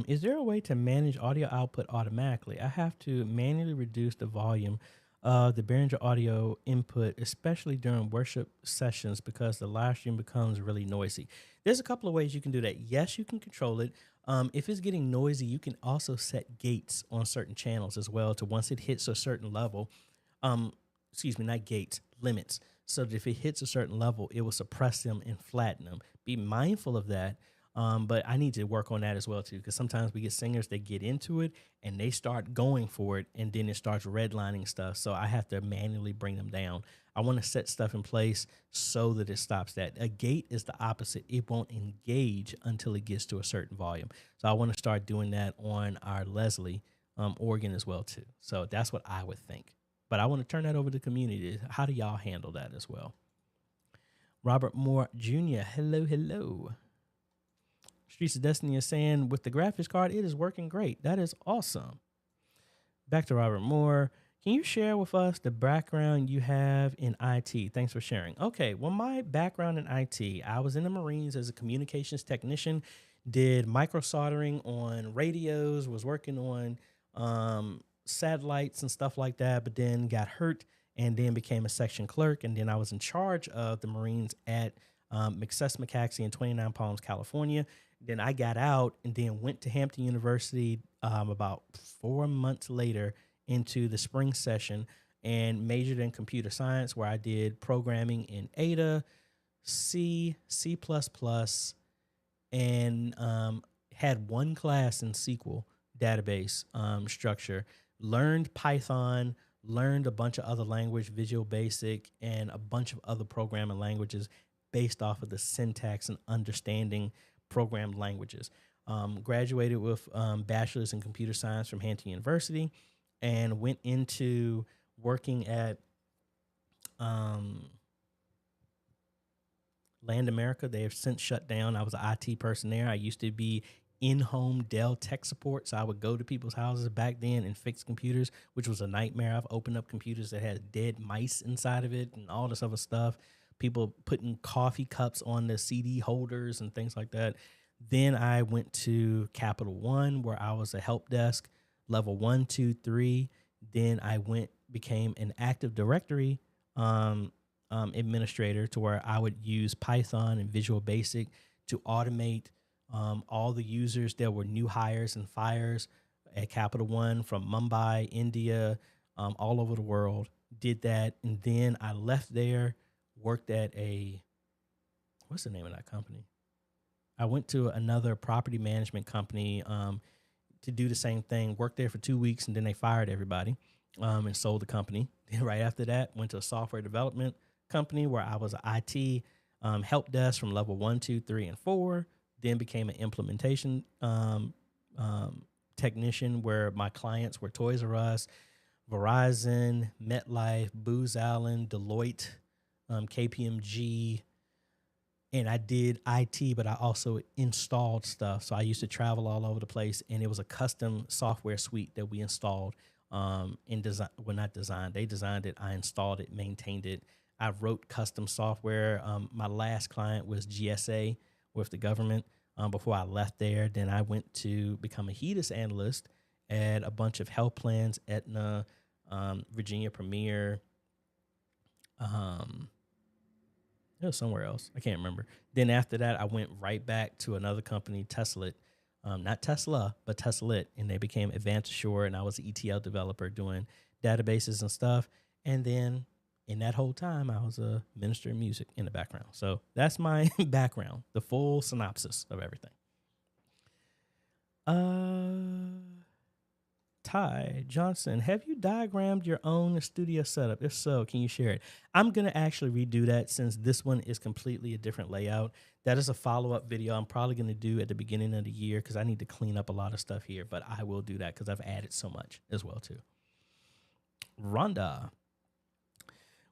Is there a way to manage audio output automatically? I have to manually reduce the volume of the Behringer audio input, especially during worship sessions, because the live stream becomes really noisy. There's a couple of ways you can do that. Yes, you can control it. If it's getting noisy, you can also set gates on certain channels as well to once it hits a certain level, excuse me, not gates, limits. So that if it hits a certain level, it will suppress them and flatten them. Be mindful of that. But I need to work on that as well too, because sometimes we get singers that get into it and they start going for it, and then it starts redlining stuff. So I have to manually bring them down. I want to set stuff in place so that it stops that. A gate is the opposite. It won't engage until it gets to a certain volume. So I want to start doing that on our Leslie organ as well too. So that's what I would think. But I want to turn that over to the community. How do y'all handle that as well? Robert Moore Jr., hello, hello. Streets of Destiny is saying, with the graphics card, it is working great. That is awesome. Back to Robert Moore. Can you share with us the background you have in IT? Thanks for sharing. Okay, well, my background in IT, I was in the Marines as a communications technician, did micro soldering on radios, was working on satellites and stuff like that, but then got hurt and then became a section clerk. And then I was in charge of the Marines at McCess-McCaxey in 29 Palms, California. Then I got out and then went to Hampton University about 4 months later into the spring session and majored in computer science, where I did programming in Ada, C, C++, and had one class in SQL database structure, learned Python, learned a bunch of other language, Visual Basic, and a bunch of other programming languages based off of the syntax and understanding programmed languages. Graduated with bachelor's in computer science from Hampton University, and went into working at Land America. They have since shut down. I was an IT person there. I used to be in-home Dell tech support, so I would go to people's houses back then and fix computers, which was a nightmare. I've opened up computers that had dead mice inside of it and all this other stuff. People putting coffee cups on the CD holders and things like that. Then I went to Capital One, where I was a help desk, level 1, 2, 3. Then I became an Active Directory administrator, to where I would use Python and Visual Basic to automate all the users that were new hires and fires at Capital One from Mumbai, India, all over the world. Did that, and then I left there, worked at what's the name of that company? I went to another property management company to do the same thing, worked there for 2 weeks, and then they fired everybody. and sold the company. Then right after that, went to a software development company where I was an IT help desk from level 1, 2, 3, and 4. Then became an implementation technician where my clients were Toys R Us, Verizon, MetLife, Booz Allen, Deloitte, KPMG, and I did IT, but I also installed stuff. So I used to travel all over the place, and it was a custom software suite that we installed in design. Well, not designed. They designed it. I installed it, maintained it. I wrote custom software. My last client was GSA with the government before I left there. Then I went to become a HEDIS analyst at a bunch of health plans, Aetna, Virginia Premier, it was somewhere else. I can't remember. Then after that, I went right back to another company, Tesla. Not Tesla, but Tesla. And they became Advanced Assure, and I was an ETL developer doing databases and stuff. And then in that whole time, I was a minister of music in the background. So that's my background, the full synopsis of everything. Ty Johnson, have you diagrammed your own studio setup? If so, can you share it? I'm going to actually redo that since this one is completely a different layout. That is a follow-up video I'm probably going to do at the beginning of the year because I need to clean up a lot of stuff here, but I will do that because I've added so much as well, too. Rhonda,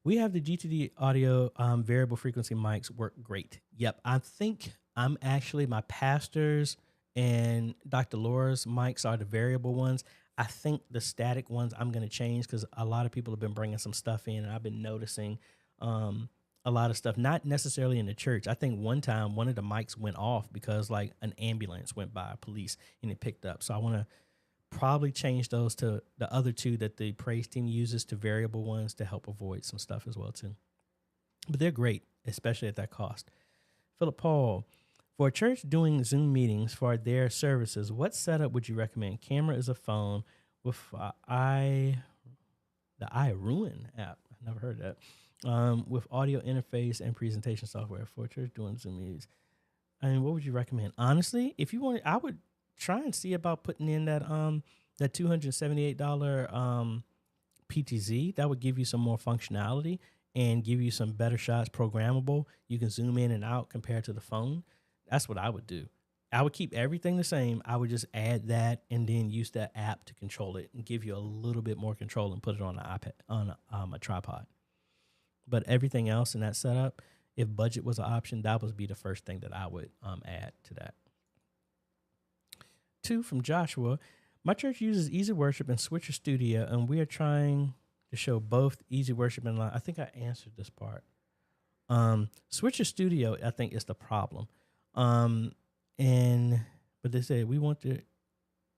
we have the GTD audio variable frequency mics work great. Yep, I think I'm actually, my pastor's and Dr. Laura's mics are the variable ones. I think the static ones I'm going to change because a lot of people have been bringing some stuff in, and I've been noticing a lot of stuff, not necessarily in the church. I think one time one of the mics went off because like an ambulance went by, police, and it picked up. So I want to probably change those to the other two that the praise team uses to variable ones to help avoid some stuff as well too. But they're great, especially at that cost. Philip Paul, for a church doing Zoom meetings for their services, what setup would you recommend? Camera is a phone with the iRuin app. I never heard of that. With audio interface and presentation software for a church doing Zoom meetings. I mean, what would you recommend? Honestly, if you want, I would try and see about putting in that that $278 PTZ. That would give you some more functionality and give you some better shots, programmable. You can zoom in and out compared to the phone. That's what I would do. I would keep everything the same. I would just add that and then use that app to control it and give you a little bit more control and put it on an iPad, on a tripod. But everything else in that setup, if budget was an option, that would be the first thing that I would add to that. 2 from Joshua. My church uses Easy Worship and Switcher Studio, and we are trying to show both Easy Worship and Live. I think I answered this part. Switcher Studio, I think, is the problem. But they say we want to,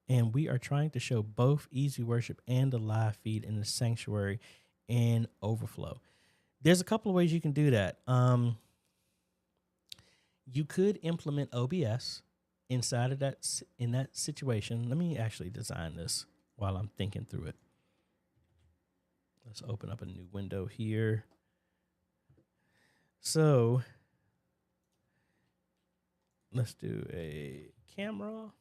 and we are trying to show both Easy Worship and the live feed in the sanctuary and overflow. There's a couple of ways you can do that. You could implement OBS inside of that, in that situation. Let me actually design this while I'm thinking through it. Let's open up a new window here. So let's do a camera.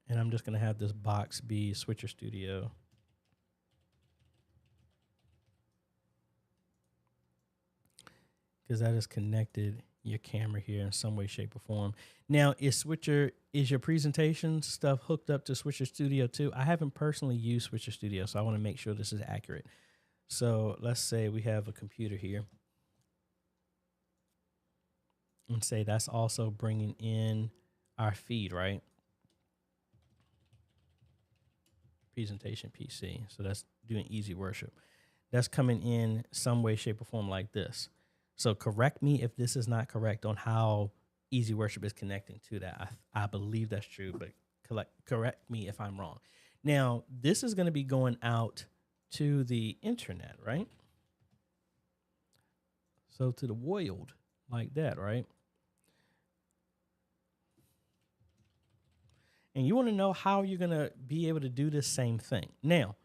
And I'm just going to have this box be Switcher Studio. Because that is connected your camera here in some way, shape, or form. Now, is your presentation stuff hooked up to Switcher Studio too? I haven't personally used Switcher Studio, so I want to make sure this is accurate. So let's say we have a computer here. And say that's also bringing in our feed, right? Presentation PC. So that's doing Easy Worship. That's coming in some way, shape, or form like this. So correct me if this is not correct on how Easy Worship is connecting to that. I believe that's true, but correct me if I'm wrong. Now, this is going to be going out to the internet, right? So to the world like that, right? And you want to know how you're going to be able to do this same thing. Now,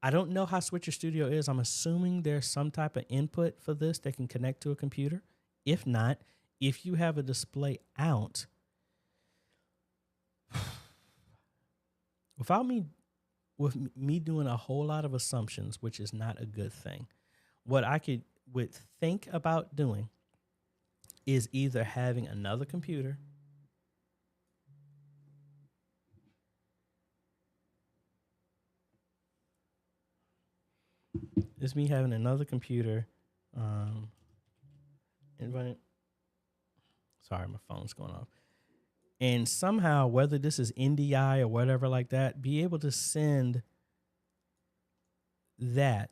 I don't know how Switcher Studio is. I'm assuming there's some type of input for this that can connect to a computer. If not, if you have a display out, without me, with me doing a whole lot of assumptions, which is not a good thing. What I would think about doing is either having another computer It's me having another computer. Invite. Sorry, my phone's going off. And somehow, whether this is NDI or whatever like that, be able to send the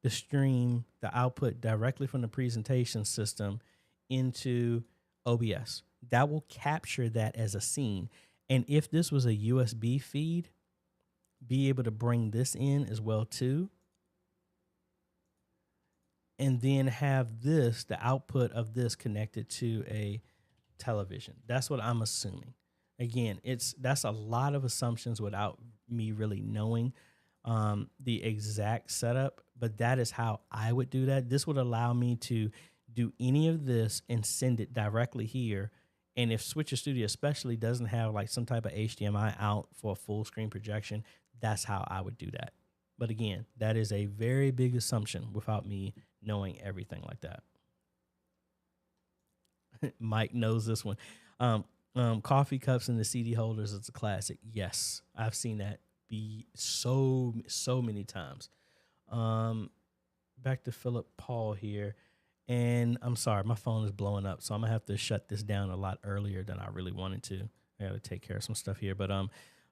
stream, the output directly from the presentation system into OBS. That will capture that as a scene. And if this was a USB feed, be able to bring this in as well too. And then have this, the output of this, connected to a television. That's what I'm assuming. Again, that's a lot of assumptions without me really knowing the exact setup, but that is how I would do that. This would allow me to do any of this and send it directly here. And if Switcher Studio especially doesn't have like some type of HDMI out for a full screen projection, that's how I would do that. But again, that is a very big assumption without me knowing everything like that. Mike knows this one. Coffee cups and the CD holders is a classic. Yes, I've seen that be so many times. Back to Philip Paul here. And I'm sorry, my phone is blowing up, so I'm going to have to shut this down a lot earlier than I really wanted to. I got to take care of some stuff here. But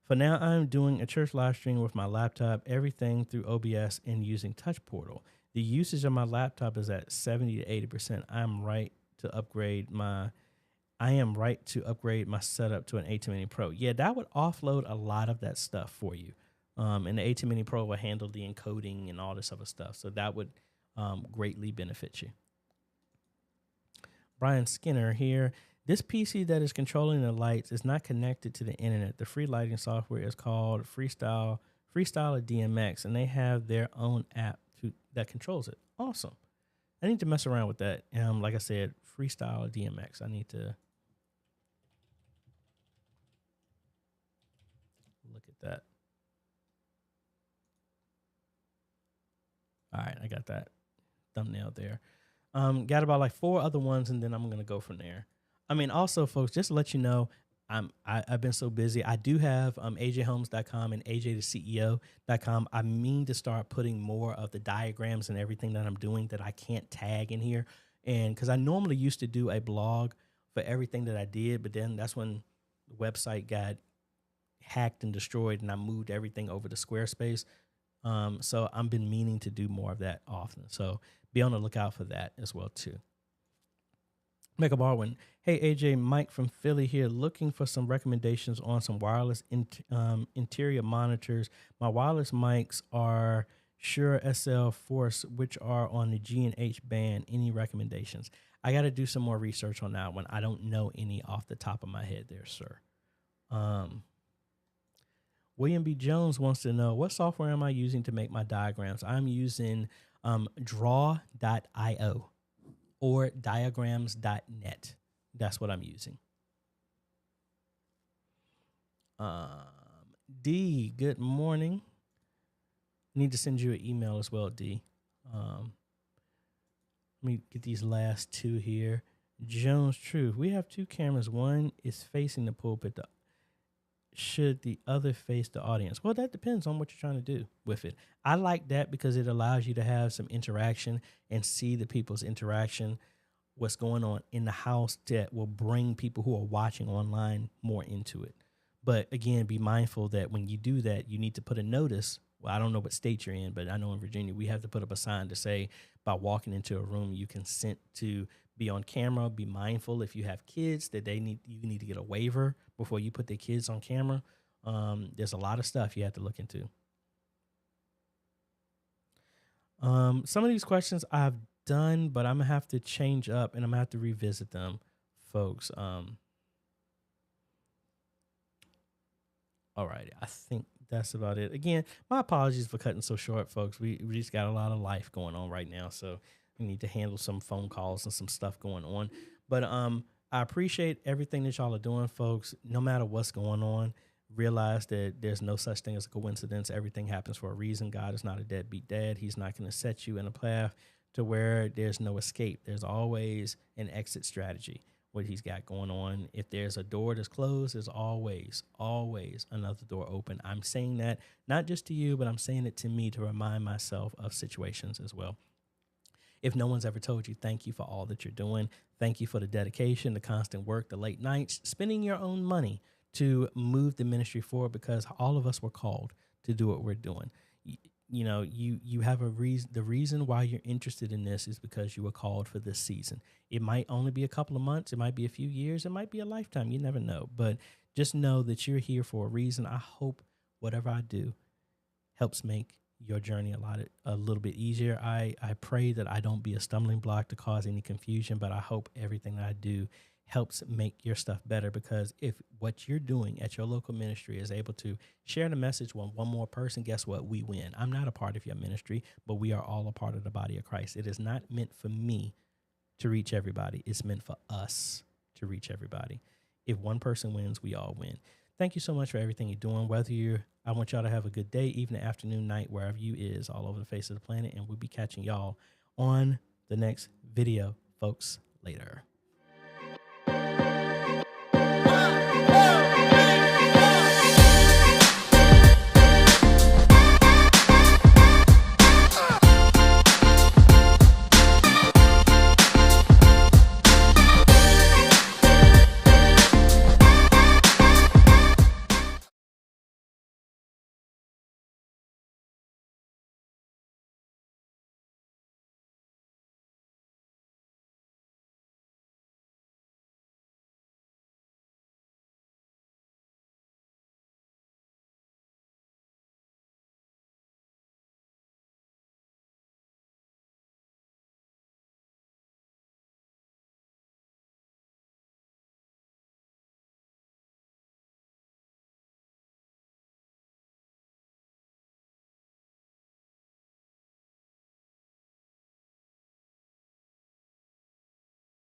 for now, I'm doing a church live stream with my laptop, everything through OBS and using Touch Portal. The usage of my laptop is at 70 to 80%. I am right to upgrade my setup to an ATEM Mini Pro. Yeah, that would offload a lot of that stuff for you. And the ATEM Mini Pro will handle the encoding and all this other stuff. So that would greatly benefit you. Brian Skinner here. This PC that is controlling the lights is not connected to the internet. The free lighting software is called Freestyle DMX, and they have their own app that controls it. Awesome. I need to mess around with that. Like I said, Freestyle DMX. I need to look at that. All right, I got that thumbnail there. Got about like 4 other ones, and then I'm gonna go from there. I mean, also, folks, just to let you know, I've been so busy. I do have AJhomes.com and AJaytheCEO.com. I mean to start putting more of the diagrams and everything that I'm doing that I can't tag in here. And because I normally used to do a blog for everything that I did, but then that's when the website got hacked and destroyed and I moved everything over to Squarespace. So I've been meaning to do more of that often. So be on the lookout for that as well too. Mega Barwin. Hey, AJ, Mike from Philly here, looking for some recommendations on some wireless interior monitors. My wireless mics are Shure SL Force, which are on the G&H band. Any recommendations? I got to do some more research on that one. I don't know any off the top of my head there, sir. William B. Jones wants to know, what software am I using to make my diagrams? I'm using draw.io. or diagrams.net. That's what I'm using. D, good morning. Need to send you an email as well, D. Let me get these last 2 here. Jones Truth. We have 2 cameras. One is facing the pulpit. Should the other face the audience? Well, that depends on what you're trying to do with it. I like that because it allows you to have some interaction and see the people's interaction, what's going on in the house, that will bring people who are watching online more into it. But again, be mindful that when you do that, you need to put a notice. Well, I don't know what state you're in, but I know in Virginia, we have to put up a sign to say, by walking into a room, you consent to be on camera. Be mindful if you have kids that you need to get a waiver before you put their kids on camera. There's a lot of stuff you have to look into. Some of these questions I've done, but I'm gonna have to change up and I'm gonna have to revisit them, folks. All right, I think that's about it. Again, my apologies for cutting so short, folks. We just got a lot of life going on right now, so we need to handle some phone calls and some stuff going on. But I appreciate everything that y'all are doing, folks. No matter what's going on, realize that there's no such thing as a coincidence. Everything happens for a reason. God is not a deadbeat dad. He's not going to set you in a path to where there's no escape. There's always an exit strategy, what he's got going on. If there's a door that's closed, there's always another door open. I'm saying that not just to you, but I'm saying it to me to remind myself of situations as well. If no one's ever told you, thank you for all that you're doing. Thank you for the dedication, the constant work, the late nights, spending your own money to move the ministry forward, because all of us were called to do what we're doing. You have a reason. The reason why you're interested in this is because you were called for this season. It might only be a couple of months. It might be a few years. It might be a lifetime. You never know. But just know that you're here for a reason. I hope whatever I do helps make your journey a little bit easier. I pray that I don't be a stumbling block to cause any confusion, but I hope everything that I do helps make your stuff better, because if what you're doing at your local ministry is able to share the message with one more person, guess what? We win. I'm not a part of your ministry, but we are all a part of the body of Christ. It is not meant for me to reach everybody. It's meant for us to reach everybody. If one person wins, we all win. Thank you so much for everything you're doing. I want y'all to have a good day, evening, afternoon, night, wherever you is, all over the face of the planet. And we'll be catching y'all on the next video, folks. Later.